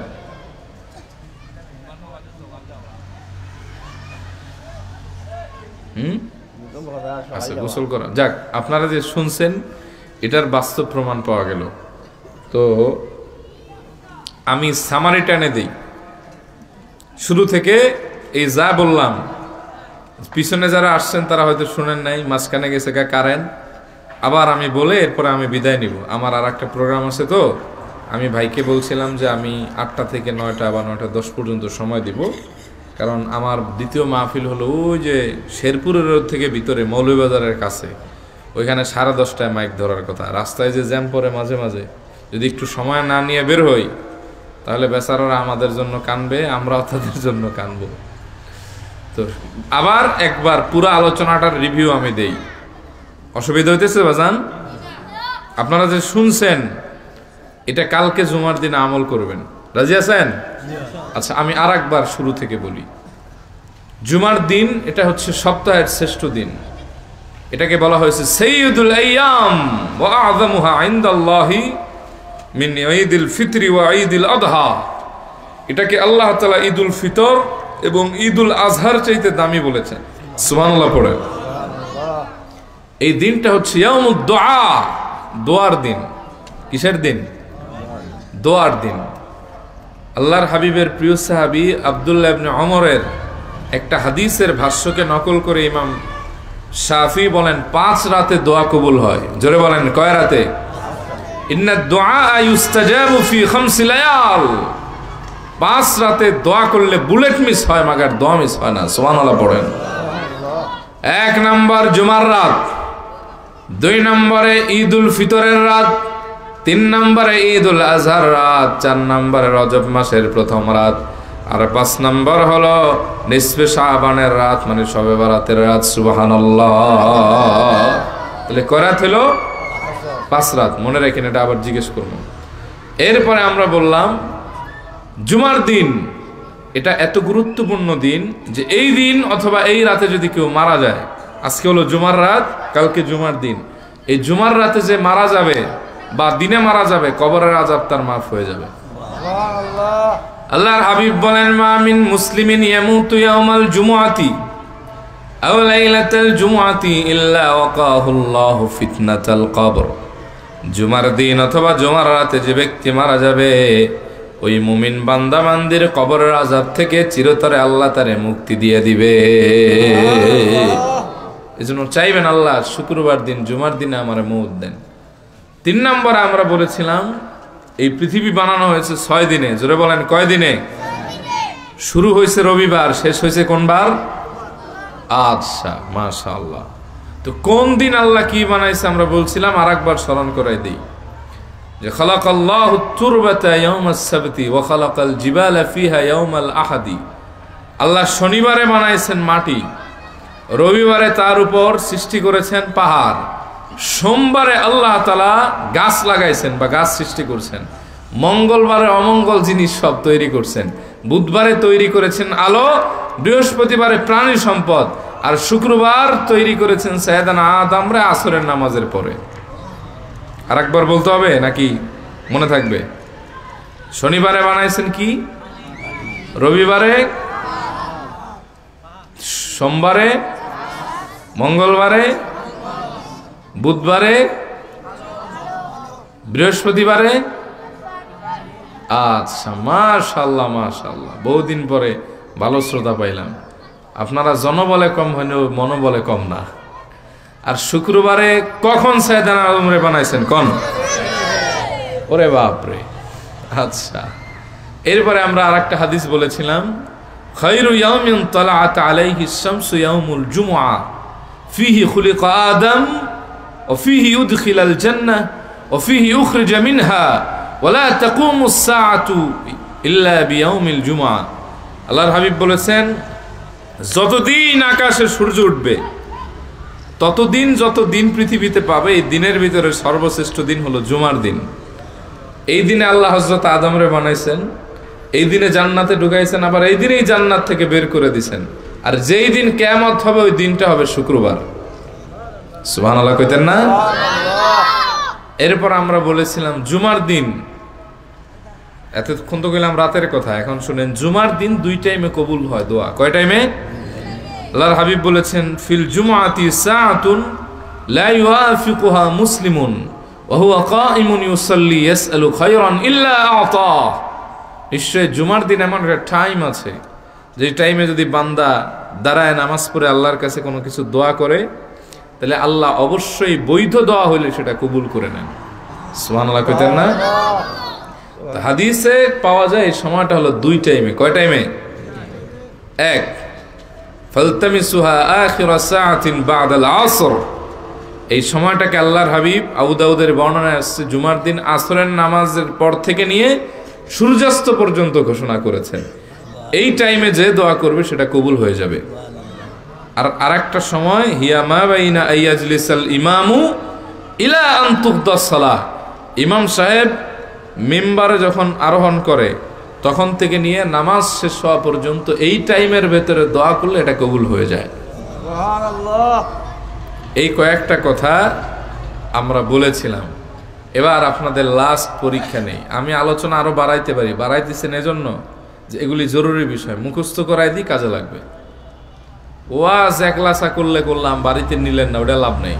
Speaker 1: আচ্ছা, গোসল করা যাক। আপনারা যে শুনছেন এটার বাস্তব প্রমাণ পাওয়া গেল। তো আমি সামারি টেনে দিই শুরু থেকে। এই যা বললাম, পিছনে যারা আসছেন তারা হয়তো শুনেন নাই, মাঝখানে গেছে কারেন্ট। আবার আমি বলে এরপরে আমি বিদায় নিব। আমার আর একটা প্রোগ্রাম আছে, তো আমি ভাইকে বলছিলাম যে আমি 8টা থেকে 9টা বা 9টা 10 পর্যন্ত সময় দিব। কারণ আমার দ্বিতীয় মাহফিল হলো ওই যে শেরপুরের রোড থেকে ভিতরে মৌলভীবাজারের কাছে, ওইখানে 10:30টায় মাইক ধরার কথা। রাস্তায় যে জ্যাম পড়ে মাঝে মাঝে, যদি একটু সময় না নিয়ে বের হই তাহলে বেচারারা আমাদের জন্য কানবে, আমরাও তাদের জন্য কানবো। তো আবার একবার পুরো আলোচনাটার রিভিউ আমি দেই, অসুবিধা হইতেছে বাজান? আপনারা যে শুনছেন এটা কালকে জুমার দিন আমল করবেন, রাজি আছেন? আচ্ছা, আমি আর একবার শুরু থেকে বলি। জুমার দিন এটা হচ্ছে সপ্তাহের শ্রেষ্ঠ দিন। এটাকে বলা হয়েছে সাইয়্যিদুল আইয়াম ওয়া আযমুহা ইনদাল্লাহি মিন ঈদুল ফিতরি ওয়া ঈদুল আযহা। এটাকে আল্লাহ তাআলা ঈদুল ফিতর এবং ঈদুল আজহার চাইতে দামি বলেছেন। সুবহানাল্লাহ পড়ে। এই দিনটা হচ্ছে ইয়াউমুদ দুআ, দোয়ার দিন। কিসের দিন? দোয়ার দিন। আল্লাহর হাবিবের প্রিয় সাহাবী আব্দুল্লাহ ইবনে ওমরের একটা হাদিসের ভাষ্যকে নকল করে ইমাম শাফি বলেন 5 রাতে দোয়া কবুল হয়। জোরে বলেন, কয় রাতে? ইন্না দুআ ইউস্তাজাবু ফি 5 লায়াল। 5 রাতে দোয়া করলে বুলেট মিস হয়, মাগার দোয়া মিস হয় না। সুবহানাল্লাহ পড়েন। 1 নম্বর জুমার রাত, 2 নম্বরে ঈদুল ফিতরের রাত, 3 নম্বরে ঈদুল আজহার রাত, 4 নম্বরে রজব মাসের প্রথম রাত, আর 5 নম্বর হলো নিসফে শাবানের রাত, মানে শবে বরাতের রাত। সুবহানাল্লাহ। তাহলে কয় রাত হলো? 5 রাত। মনে রাখেন, এটা আবার জিজ্ঞেস করব। এরপরে আমরা বললাম জুমার দিন এটা এত গুরুত্বপূর্ণ দিন যে এই দিন অথবা এই রাতে যদি কেউ মারা যায়, আজকে হলো জুমার রাত, কালকে জুমার দিন, এই জুমার রাতে যে মারা যাবে বা দিনে মারা যাবে, কবরের আযাব তার মাফ হয়ে যাবে। আল্লাহর হাবিব বলেন, মা মিন মুসলিমিন ইয়ামুতু ইয়াউমাল জুমআতি আও লাইলাতাল জুমআতি ইল্লা ওয়াকাহুল্লাহু ফিতনাতাল কবর। জুমার দিন অথবা জুমার রাতে যে ব্যক্তি মারা যাবে, ওই মুমিন বান্দা বান্দির কবরের আযাব থেকে চিরতরে আল্লাহ তারে মুক্তি দিয়ে দিবে। এজন্য চাইবেন আল্লাহ শুক্রবার দিন, জুমার দিনে আমারে মওত দেন। 3 নম্বরে আমরা বলেছিলাম এই পৃথিবী বানানো হয়েছে 6 দিনে। জোরে বলেন, কয় দিনে? শুরু হয়েছে রবিবার, শেষ হয়েছে কোন বার? আচ্ছা, মাশাআল্লাহ। তো কোন দিন আল্লাহ কি বানাইছে আমরা বলছিলাম, আরেকবার স্মরণ করাই দেই যে খালাকাল্লাহুত তুরবাতা ইয়াউমাস সাবতি ওয়া খালাকাল জিবালা ফিহা ইয়াউমাল আহাদি। আল্লাহ শনিবারে বানাইছেন মাটি, রবিবারে তার উপর সৃষ্টি করেছেন পাহাড়, সোমবারে আল্লাহ তাআলা গাছ লাগাইছেন বা গাছ সৃষ্টি করছেন, মঙ্গলবারে অমঙ্গল জিনিস সব তৈরি করছেন, বুধবারে তৈরি করেছেন আলো, বৃহস্পতিবারে প্রাণী সম্পদ, আর শুক্রবার তৈরি করেছেন সাইয়েদানা আদমরে আসরের নামাজের পরে। আর একবার বলতে হবে নাকি মনে থাকবে? শনিবারে বানাইছেন কি? রবিবারে, সোমবারে, মঙ্গলবারে, বুধবারে, বৃহস্পতিবারে। আচ্ছা, মাশাআল্লাহ মাশাআল্লাহ, বহুদিন পরে ভালো শ্রোতা পাইলাম। আপনারা জনবলে কম হলেও মনোবলে কম না। আর শুক্রবারে কখন সাইয়েদানা আদমরে বানাইছেন কোন? ওরে বাপরে। আচ্ছা, এরপরে আমরা আরেকটা হাদিস বলেছিলাম, খায়রু ইয়াউমিন তালাআত আলাইহিস শামসু ইয়াউমুল জুমআ ফিহি খুলিকা আদম ওয়া ফিহি ইউদখিলাল জান্নাহ ওয়া ফিহি ইউখরিজা মিনহা ওয়া লা তাকুমুস সাআতু ইল্লা বিয়াউমিল জুমআ। আল্লাহর হাবিব বলেছেন, যতদিন আকাশে সূর্য উঠবে ততদিন যত দিন পৃথিবীতে পাবে, এই দিনের ভিতরে সর্বশ্রেষ্ঠ দিন হলো জুমার দিন। এই দিনে আল্লাহ হযরত আদমরে বানাইছেন, এই দিনে জান্নাতে ঢুকাইছেন, আবার এই দিনেই জান্নাত থেকে বের করে দিয়েছেন। আর যেই দিন কিয়ামত হবে ওই দিনটা হবে শুক্রবার। সুবহানাল্লাহ কইতেন না? এরপর আমরা বলেছিলাম জুমার দিন, এতক্ষণ তো কইলাম রাতের কথা, এখন শুনেন জুমার দিন 2 টাইমে কবুল হয় দোয়া। কয় টাইমে? আল্লাহর হাবিব বলেছেন, ফিল জুমআতি সাআতুন লা ইউআফিকুহা মুসলিমুন ওয়া হুয়া কাঈমুন ইউসাল্লি ইয়াসআলু খায়রান ইল্লা আ'তা। নিশ্চয় জুমার দিন এমন একটা টাইম আছে যে টাইমে যদি বান্দা দাঁড়ায় নামাজ পড়ে আল্লাহর কাছে কোনো কিছু দোয়া করে, তাহলে আল্লাহ অবশ্যই বৈধ দোয়া হইলে সেটা কবুল করে নেন। সুবহানাল্লাহ কইতেন না? হাদিসে পাওয়া যায় এই সময়টা হলো 2 টাইমে। কয় টাইমে? 1 ফালতামিসুহা আখিরা সাআতিন বা'দাল আসর। এই সময়টাকে আল্লাহর হাবিব আবু দাউদের বর্ণনায় আসছে জুমার দিন আসরের নামাজের পর থেকে নিয়ে সূর্যাস্ত পর্যন্ত ঘোষণা করেছেন। এই টাইমে যে দোয়া করবে সেটা কবুল হয়ে যাবে। আর আরেকটা সময় হিয়া মা বাইনা আইয়াজলিসাল ইমামু ইলা আন তুকদাস সালাহ, ইমাম সাহেব মিম্বারে যখন আরোহণ করে তখন থেকে নিয়ে নামাজ শেষ হওয়া পর্যন্ত এই টাইমের ভেতরে দোয়া করলে এটা কবুল হয়ে যায়। সুবহানাল্লাহ। এই কয়েকটা কথা আমরা বলেছিলাম। এবার আপনাদের লাস্ট পরীক্ষা নেই। আমি আলোচনা আরো বাড়াইতে পারি, বাড়াইতেছেন এজন্য যে এগুলি জরুরি বিষয়, মুখস্থ করাই দিই, কাজে লাগবে। ওয়াজ একলাসা করলে করলাম, বাড়িতে নিলেন না, ওটা লাভ নেই।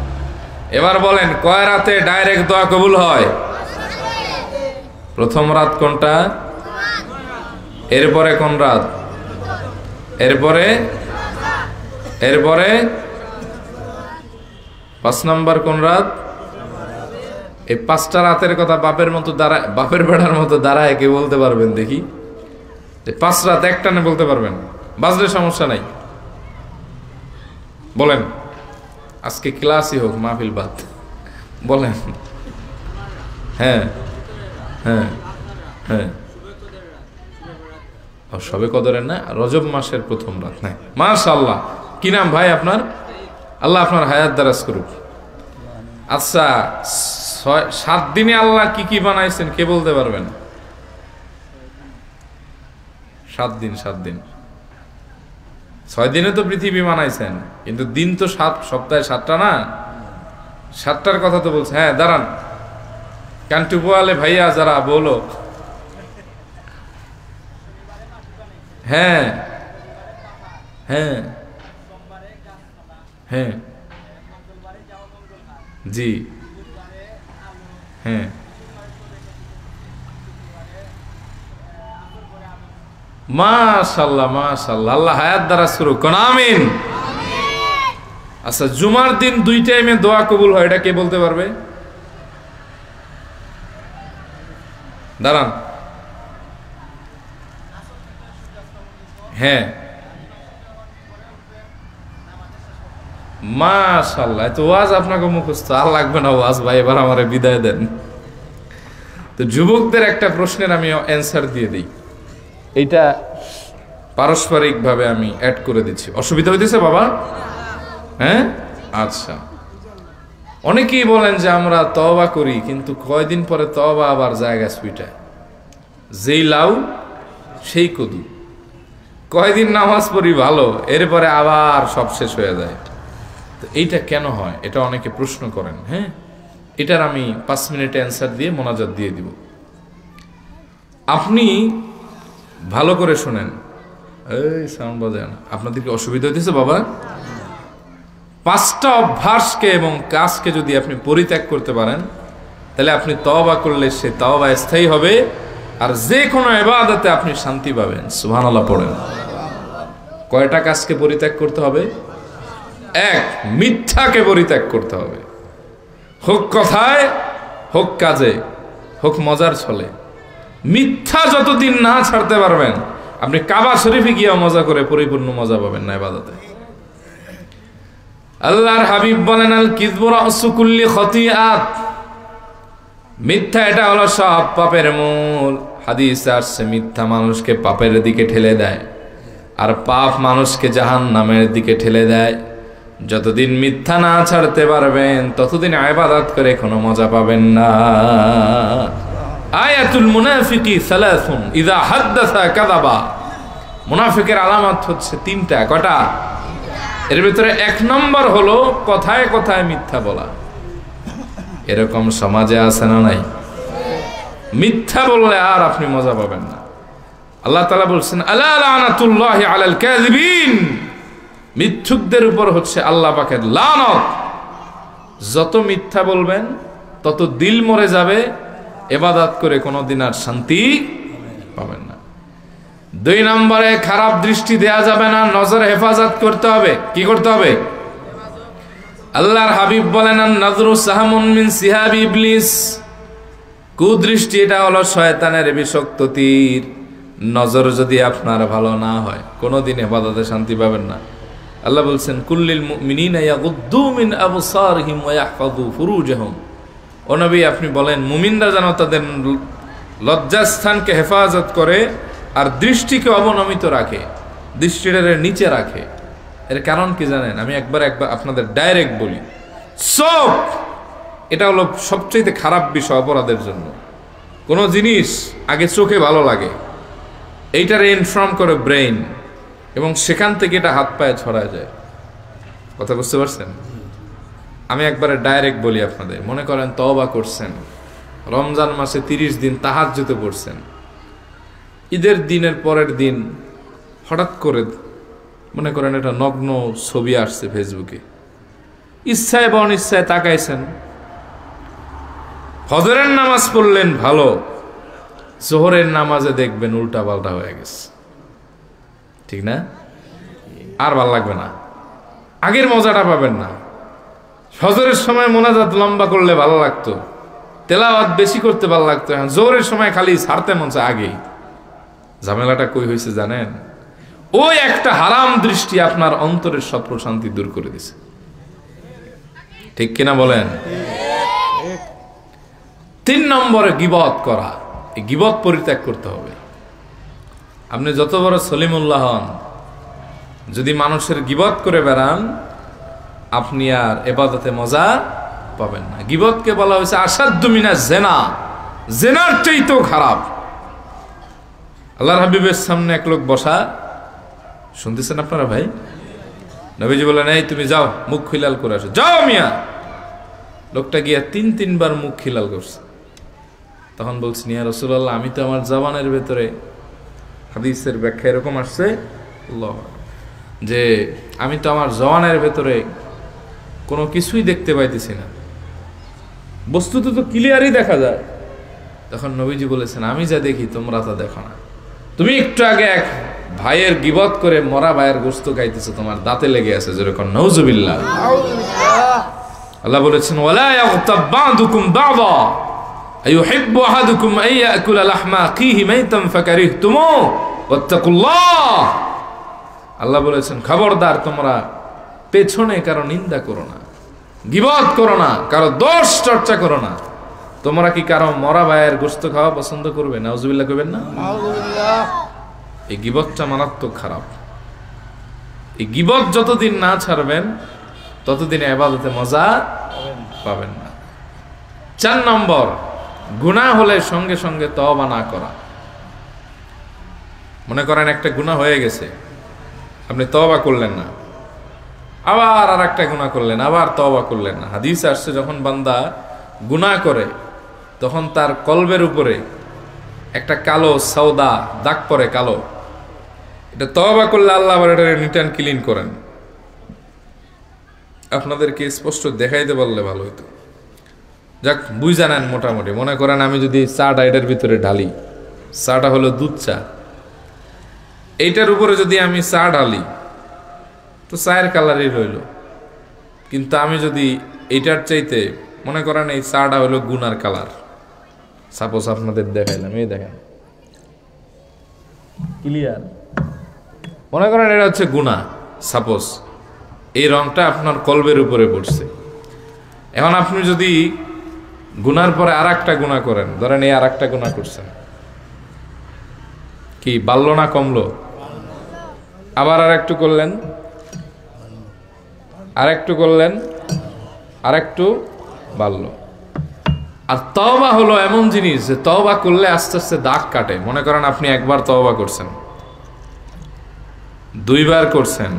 Speaker 1: এবার বলেন কয় রাতে ডাইরেক্ট দোয়া কবুল হয়? প্রথম রাত কোনটা? এরপরে কোন রাত? এরপরে 5 নম্বর কোন রাত? এই 5টা রাতের কথা বাপের মতো দাঁড়ায়, বাপের বেড়ার মতো দাঁড়ায় কে বলতে পারবেন দেখি? 5 রাত একটানে বলতে পারবেন? বাজলে সমস্যা নাই, বলেন। আজকে ক্লাসই হোক, মাহফিল বাদ, বলেন। হ্যাঁ হ্যাঁ হ্যাঁ, সবে কদরের না, রজব মাসের প্রথম রাত। না, মাশাআল্লাহ। কি নাম ভাই আপনার? আল্লাহ আপনার হায়াত দারাজ করুক। আচ্ছা, 7 দিনে আল্লাহ কি কি বানাইছেন কে বলতে পারবেন? 7 দিন 6 দিনে তো পৃথিবী বানাইছেন, কিন্তু দিন তো 7, সপ্তাহে 7টা না, 7টার কথা তো বলছে। হ্যাঁ দাঁড়ান, কান্টু বোয়ালে ভাইয়া যারা বলো। হ্যাঁ হ্যাঁ হ্যাঁ জি হ্যাঁ, মাশাআল্লাহ মাশাআল্লাহ, আল্লাহ হায়াত দারাজ করুক, কোন আমিন। আচ্ছা, জুমার দিন 2 টাইমে দোয়া কবুল হয়, এটা কে বলতে পারবে? দাঁড়ান। হ্যাঁ মাশাআল্লাহ, এত ওয়াজ আপনাকে মুখস্থ, আর লাগবে না ওয়াজ ভাই, এবার আমারে বিদায় দেন। তো যুবকদের একটা প্রশ্নের আমি অ্যান্সার দিয়ে দিই, এইটা পারস্পরিক ভাবে আমি অ্যাড করে দিচ্ছি। অসুবিধা হইতেছে বাবা? হ্যাঁ আচ্ছা। অনেকেই বলেন যে আমরা তওবা করি, কিন্তু কয়দিন পরে তওবা আবার জায়গা সুইটা, যেই লাউ সেই কদু। কয়দিন নামাজ পড়ি ভালো, এরপরে আবার সব শেষ হয়ে যায়। তো এইটা কেন হয়, এটা অনেকে প্রশ্ন করেন। হ্যাঁ, এটার আমি 5 মিনিটে অ্যান্সার দিয়ে মোনাজাত দিয়ে দিব। আপনি ভালো করে শোনেন, এই সাউন্ড বাজায় না, আপনাদেরকে অসুবিধা হইতেছে বাবা? 5টা অভ্যাসকে এবং কাজকে যদি আপনি পরিত্যাগ করতে পারেন, তাহলে আপনি তওবা করলে সে তওবা স্থায়ী হবে, আর যে কোনো ইবাদতে আপনি শান্তি পাবেন। সুবহানাল্লাহ পড়েন। কয়টা কাজকে পরিত্যাগ করতে হবে? 1, মিথ্যাকে পরিত্যাগ করতে হবে, হোক কথায়, হোক কাজে, হোক মজার ছলে। মিথ্যা যতদিন না ছাড়তে পারবেন, আপনি কাবা শরীফে গিয়ে মজা করে পরিপূর্ণ মজা পাবেন না ইবাদতে। আল্লাহর হাবিব বলেন, আল কিযবু রাসু কুল্লি খতিআত, মিথ্যা এটা হলো সব পাপের মূল। হাদিসে আসছে, মিথ্যা মানুষকে পাপের দিকে ঠেলে দেয়, আর পাপ মানুষকে জাহান্নামের দিকে ঠেলে দেয়। যতদিন মিথ্যা না ছাড়তে পারবেন, ততদিন ইবাদত করে কোনো মজা পাবেন না। আয়াতুল মুনাফিকি সালাসুন, ইযা হাদাসা কাযাবা। মুনাফিকের আলামত হচ্ছে 3টা। কয়টা? এর ভিতরে 1 নম্বর হলো কথায় কথায় মিথ্যা বলা। এরকম সমাজে আছে না নাই? মিথ্যা বললে আর আপনি মজা পাবেন না। আল্লাহ তাআলা বলছেন, আলা লানাতুল্লাহি আলাল কাযিবিন, মিথ্যুকদের উপর হচ্ছে আল্লাহ পাকের লানত। যত মিথ্যা বলবেন তত দিল মরে যাবে, ইবাদত করে কোনোদিন আর শান্তি পাবেন না। 2 নম্বরে খারাপ দৃষ্টি দেয়া যাবে না, নজর হেফাজত করতে হবে। কি করতে হবে? আল্লাহর হাবিব বলেন, আন-নাযরু সাহামুন মিন সিহাবি ইবলিস, কুদৃষ্টি এটা হলো শয়তানের বিষাক্ত তীর। নজর যদি আপনার ভালো না হয়, কোনোদিন ইবাদতে শান্তি পাবেন না। আল্লাহ বলছেন, কুল্লিল মুমিনিনা ইয়াগুদ্দু মিন আবসারিহিম ওয়া ইয়াহফাযু ফুরুজাহুম। ও নবী, আপনি বলেন মুমিনরা যেন তাদের লজ্জাস্থানকে হেফাজত করে আর দৃষ্টিকে অবনমিত রাখে, দৃষ্টিটারে নিচে রাখে। এর কারণ কি জানেন? আমি একবার আপনাদের ডাইরেক্ট বলি, চোখ এটা হলো সবচেয়ে খারাপ বিষয় অপরাধের জন্য। কোনো জিনিস আগে চোখে ভালো লাগে, এইটার ইনফর্ম করে ব্রেইন, এবং সেখান থেকে এটা হাত পায়ে ছড়ায় যায়। কথা বুঝতে পারছেন? আমি একবারে ডাইরেক্ট বলি আপনাদের, মনে করেন তওবা করছেন, রমজান মাসে 30 দিন তাহাজ্জুদে পড়ছেন, ঈদের দিনের পরের দিন হঠাৎ করে মনে করেন এটা নগ্ন ছবি আসছে ফেসবুকে, ইচ্ছায় বা অনিচ্ছায় তাকাইছেন, ফজরের নামাজ পড়লেন ভালো, জোহরের নামাজে দেখবেন উল্টা পাল্টা হয়ে গেছে, ঠিক না? আর ভাল লাগবে না, আগের মজাটা পাবেন না। ফজরের সময় মোনাজাত লম্বা করলে ভালো লাগতো, তেলাওয়াত বেশি করতে ভালো লাগতো, এখন জোহরের সময় খালি ছাড়তে মন চায় আগেই। ঝামেলাটা কই হয়েছে জানেন? ওই একটা হারাম দৃষ্টি আপনার অন্তরের সব প্রশান্তি দূর করে দিছে, ঠিক কিনা বলেন? 3 নম্বরে গীবত করা। এই গীবত পরিত্যাগ করতে হবে। আপনি যত বড় সলিমুল্লাহ হন, যদি মানুষের গীবত করে বেড়ান, আপনি আর ইবাদতে মজা পাবেন না। গীবতকে বলা হয়েছে আসাদ্দু মিনাজ জিনা, জিনার চাইতেও খারাপ। আল্লাহর হাবিবের সামনে এক লোক বসা, শুনতেছেন আপনারা ভাই? নবীজি বলেন, এই তুমি যাও মুখ খিলাল করে আসো। যাও মিয়া। লোকটা গিয়া 3 বার মুখ খিলাল করছে। তখন বলছেন, ইয়া রাসূলুল্লাহ, আমি তো আমার জবানের ভেতরে, হাদিসের ব্যাখ্যা এরকম আসছে যে আমি তো আমার জবানের ভেতরে কোনো কিছুই দেখতে পাইতেছি না, বস্তুত তো ক্লিয়ারই দেখা যায়। তখন নবীজি বলেছেন, আমি যা দেখি তোমরা তা দেখো না। তুমি একটু আগে এক ভাইয়ের গীবত করে মরা ভাইয়ের গোশত খাইতেছো, তোমার দাঁতে লেগে আছে, যেরকম নাউজুবিল্লাহ। আল্লাহ বলেছেন, ওয়ালা ইয়াগতাব বা'দুকুম বা'দা আইয়ুহিব্বু আহাদুকুম আন ইয়াকুলা লাহমা আখিহি মাইতান ফাকারিহতুমু ওয়াত্তাকুল্লাহ। আল্লাহ বলেছেন, খবরদার তোমরা পেছনে কারো নিন্দা করো না, গীবত করো না, কারো দোষ চর্চা করো না। তোমরা কি কারো মরা ভাইয়ের গোশত খাওয়া পছন্দ করবে? নাউজুবিল্লাহ করবেন না? এই গীবতটা মারাত্মক খারাপ। এই গীবত যতদিন না ছাড়বেন ততদিন ইবাদতে মজা পাবেন না। 4 নম্বর, গুনাহ হলে সঙ্গে সঙ্গে তওবা না করা। মনে করেন একটা গুনাহ হয়ে গেছে, আপনি তওবা করলেন না, আবার আর একটা গুনাহ করলেন, আবার তওবা করলেন না। হাদিসে আসছে, যখন বান্দা গুনাহ করে তখন তার কলবের উপরে একটা কালো সাউদা দাগ পড়ে, কালো। এটা তওবা করলে আল্লাহ আবার এটা নিট অ্যান্ড ক্লিন করেন। আপনাদেরকে স্পষ্ট দেখাইতে পারলে ভালো হতো। যাক, বুঝা নেন মোটামুটি। মনে করেন আমি যদি চাটা এটার ভিতরে ঢালি, চাটা হলো দুধ চা, এইটার উপরে যদি আমি চা ঢালি তো চায়ের কালারই রইল। কিন্তু আমি যদি এইটার চাইতে, মনে করেন এই চাটা হলো গুনার কালার, সাপোজ আপনাদের দেখাইলাম, এই দেখেন ক্লিয়ার, মনে করেন এটা হচ্ছে গুনাহ, সাপোজ এই রংটা আপনার কলবের উপরে পড়ছে। এখন আপনি যদি গুনার পরে আর একটা গুনাহ করেন, ধরেন এই আর একটা গুনাহ করছেন, কি বাড়লো না কমলো? আবার আর একটু করলেন, আর একটু করলেন, আর একটু বাড়লো। আর তওবা হলো এমন জিনিস যে তওবা করলে আস্তে আস্তে দাগ কাটে। মনে করেন আপনি একবার তওবা করছেন, 2 বার করছেন,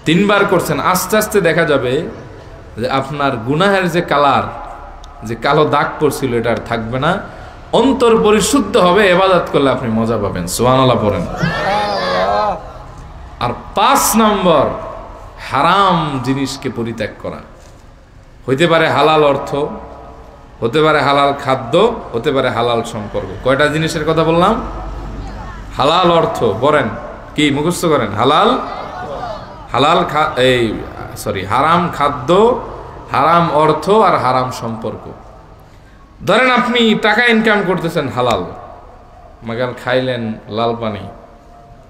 Speaker 1: 3 বার করছেন, আস্তে আস্তে দেখা যাবে যে আপনার গুনাহের যে কালার, যে কালো দাগ পড়ছিল, এটা আর থাকবে না। অন্তর পরিশুদ্ধ হবে, ইবাদত করলে আপনি মজা পাবেন। সুবহানাল্লাহ পড়েন। আর 5 নম্বর, হারাম জিনিসকে পরিত্যাগ করা। হইতে পারে হালাল অর্থ, হতে পারে হালাল খাদ্য, হতে পারে হালাল সম্পর্ক। কয়টা জিনিসের কথা বললাম? হালাল অর্থ, বলেন কি মুখস্থ করেন? হালাল, হারাম খাদ্য, হারাম অর্থ আর হারাম সম্পর্ক। ধরেন আপনি টাকা ইনকাম করতেছেন হালাল, মাগাল খাইলেন লাল পানি,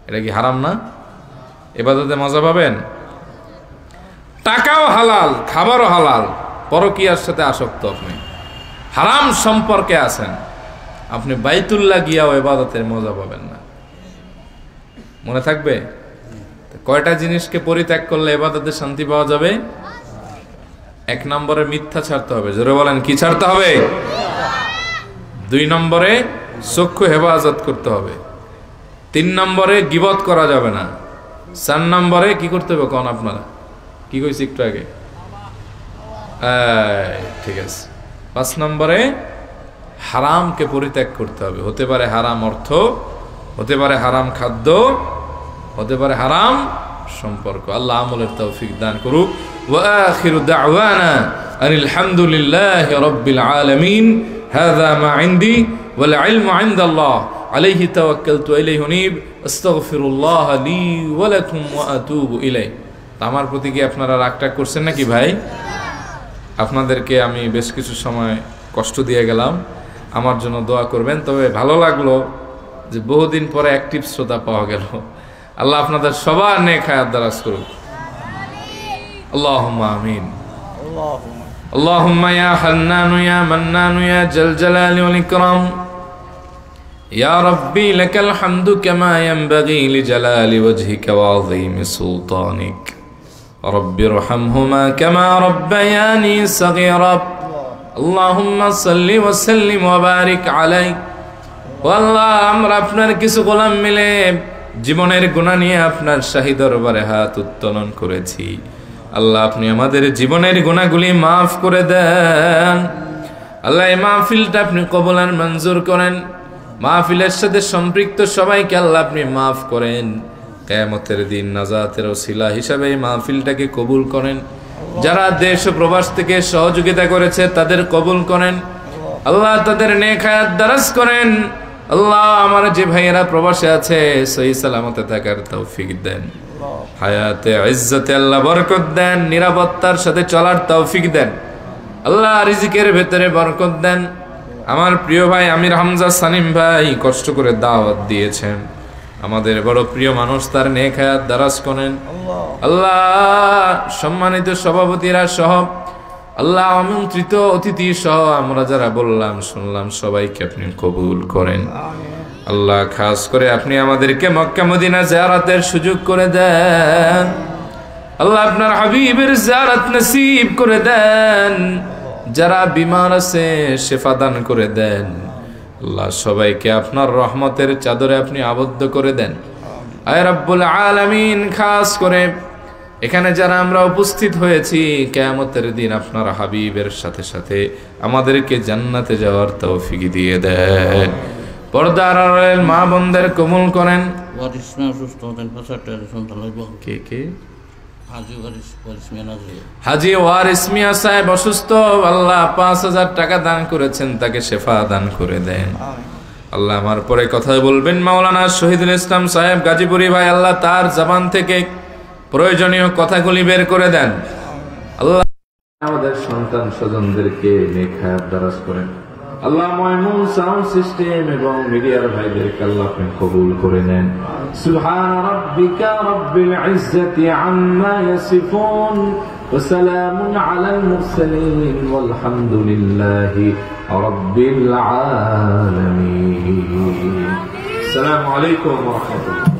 Speaker 1: এটা কি হারাম না? ইবাদতে মজা পাবেন। টাকাও হালাল, খাবারও হালাল, পরকীয়ার সাথে আসক্ত, আপনি হারাম সম্পর্কে আছেন, আপনি বাইতুল্লাহ গিয়াও ইবাদতের মজা পাবেন না। মনে থাকবে? কয়টা জিনিসকে পরিত্যাগ করলে ইবাদতে শান্তি পাওয়া যাবে? 1 নম্বরে মিথ্যা ছাড়তে হবে, জোরে বলেন কি ছাড়তে হবে? 2 নম্বরে চক্ষু হেফাজত করতে হবে, 3 নম্বরে গীবত করা যাবে না, 4 নম্বরে কি করতে হবে কোন আপনারা কি কইছি একটু আগে, ঠিক আছে, 5 নম্বরে হারামকে পরিত্যাগ করতে হবে। হতে পারে হারাম অর্থ, হতে পারে হারাম খাদ্য, হতে পারে হারাম সম্পর্ক। আল্লাহ আমলের তৌফিক দান করুক। ওয়া আখিরু দাওয়ানা আনিল হামদুলিল্লাহি রাব্বিল আলামিন। হাযা মা ইনদি ওয়াল ইলমু ইনদাল্লাহ আলাইহি তাওয়াক্কালতু ইলাইহি উনীব আস্তাগফিরুল্লাহ লি ওয়া লাকুম ওয়া আতুবু ইলাইহি। আমার প্রতি কি আপনারা রাগটাগ করছেন নাকি ভাই? আপনাদেরকে আমি বেশ কিছু সময় কষ্ট দিয়ে গেলাম, আমার জন্য দোয়া করবেন। তবে ভালো লাগলো যে বহুদিন পরে অ্যাক্টিভ শ্রোতা পাওয়া গেল। আল্লাহ আপনাদের সবার নেক হায়াত দারাজ করুক। আল্লাহুম্মা আমিন। আল্লাহুম্মা ইয়া হান্নানু ইয়া মান্নানু ইয়া জাল জালালি ওয়াল ইকরাম ইয়া রাব্বি লাকাল হামদু কামা ইয়ানবাগি লিজালালি ওয়াজহিকা ওয়া আযীমি সুলতানিক। রব্বি ইরহামহুমা কামা রাব্বায়ানি সাগীরা। আল্লাহুম্মা সাল্লি ওয়া সাল্লিম ওয়া বারিক আলাইহি। আল্লাহ, আমরা আপনার কিছু গোলাম মিলে জীবনের গুনাহ নিয়ে আপনার শাহী দরবারে হাত উত্তোলন করেছি। আল্লাহ, আপনি আমাদের জীবনের গুনাহগুলি মাফ করে দেন। আল্লাহ, এই মাহফিলটা আপনি কবুল আর মঞ্জুর করেন। মাহফিলের সাথে সম্পৃক্ত সবাইকে আল্লাহ আপনি মাফ করেন। কিয়ামতের দিন নাজাতের ওসিলা হিসাবে এই মাহফিলটাকে কবুল করেন। যারা দেশ ও প্রবাস থেকে সহযোগিতা করেছে তাদের কবুল করেন। আল্লাহ, তাদের নেক হায়াত দারাজ করেন। আল্লাহ, আমার যে ভাইয়েরা প্রবাসে আছে সহি সালামতে থাকার তৌফিক দেন। হায়াতে ইজ্জতে আল্লাহ বরকত দেন। নিরাপত্তার সাথে চলার তৌফিক দেন। আল্লাহ, রিজিকের ভেতরে বরকত দেন। আমার প্রিয় ভাই আমির হামজা সানিম ভাই কষ্ট করে দাওয়াত দিয়েছেন, আমাদের বড় প্রিয় মানুষ, তার নেক হায়াত দারাজ করেন। আল্লাহ, সম্মানিত সভাপতিরা সহ, আল্লাহ, আমন্ত্রিত অতিথি সহ আমরা যারা বললাম শুনলাম সবাইকে আপনি কবুল করেন। আল্লাহ, খাস করে আপনি আমাদেরকে মক্কা মদিনা জিয়ারতের সুযোগ করে দেন। আল্লাহ, আপনার হাবিবের জিয়ারত নসিব করে দেন। যারা বিমার আছে শিফা দান করে দেন। আল্লাহ, সবাইকে আপনার রহমতের চাদরে আপনি আবদ্ধ করে দেন। আয় রব্বুল আলামিন, খাস করে এখানে যারা আমরা উপস্থিত হয়েছি, কিয়ামতের দিন আপনার হাবিবের সাথে সাথে আমাদেরকে জান্নাতে যাওয়ার তৌফিক দিয়ে দেন। পর্দার আড়ালের মা বোনদের কবুল করেন। কে কে? হাজি ওয়ারিস মিয়া সাহেব অসুস্থ, আল্লাহ 5000 টাকা দান করেছেন, তাকে শেফা দান করে দেন। আল্লাহ, আমার পরে কথা বলবেন মাওলানা শহীদুল ইসলাম সাহেব গাজীপুরি ভাই, আল্লাহ তার জবান থেকে প্রয়োজনীয় কথাগুলি বের করে দেন। আল্লাহ, আমাদের সন্তান স্বজনদেরকে নেক হায়াত দারাজ করেন। আল্লাহ, ময়মুন সাউন্ড সিস্টেম এবং মিডিয়ার ভাইদেরকে আল্লাহ আপনি কবুল করে নেন। সুবহান রাব্বিকা রাব্বিল ইজ্জাতি আম্মা ইয়াসিফুন ওয়া সালামুন আলাল মুরসালিন ওয়াল হামদুলিল্লাহি রাব্বিল আলামিন। আসসালামু আলাইকুম ওয়া রাহমাতুল্লাহ।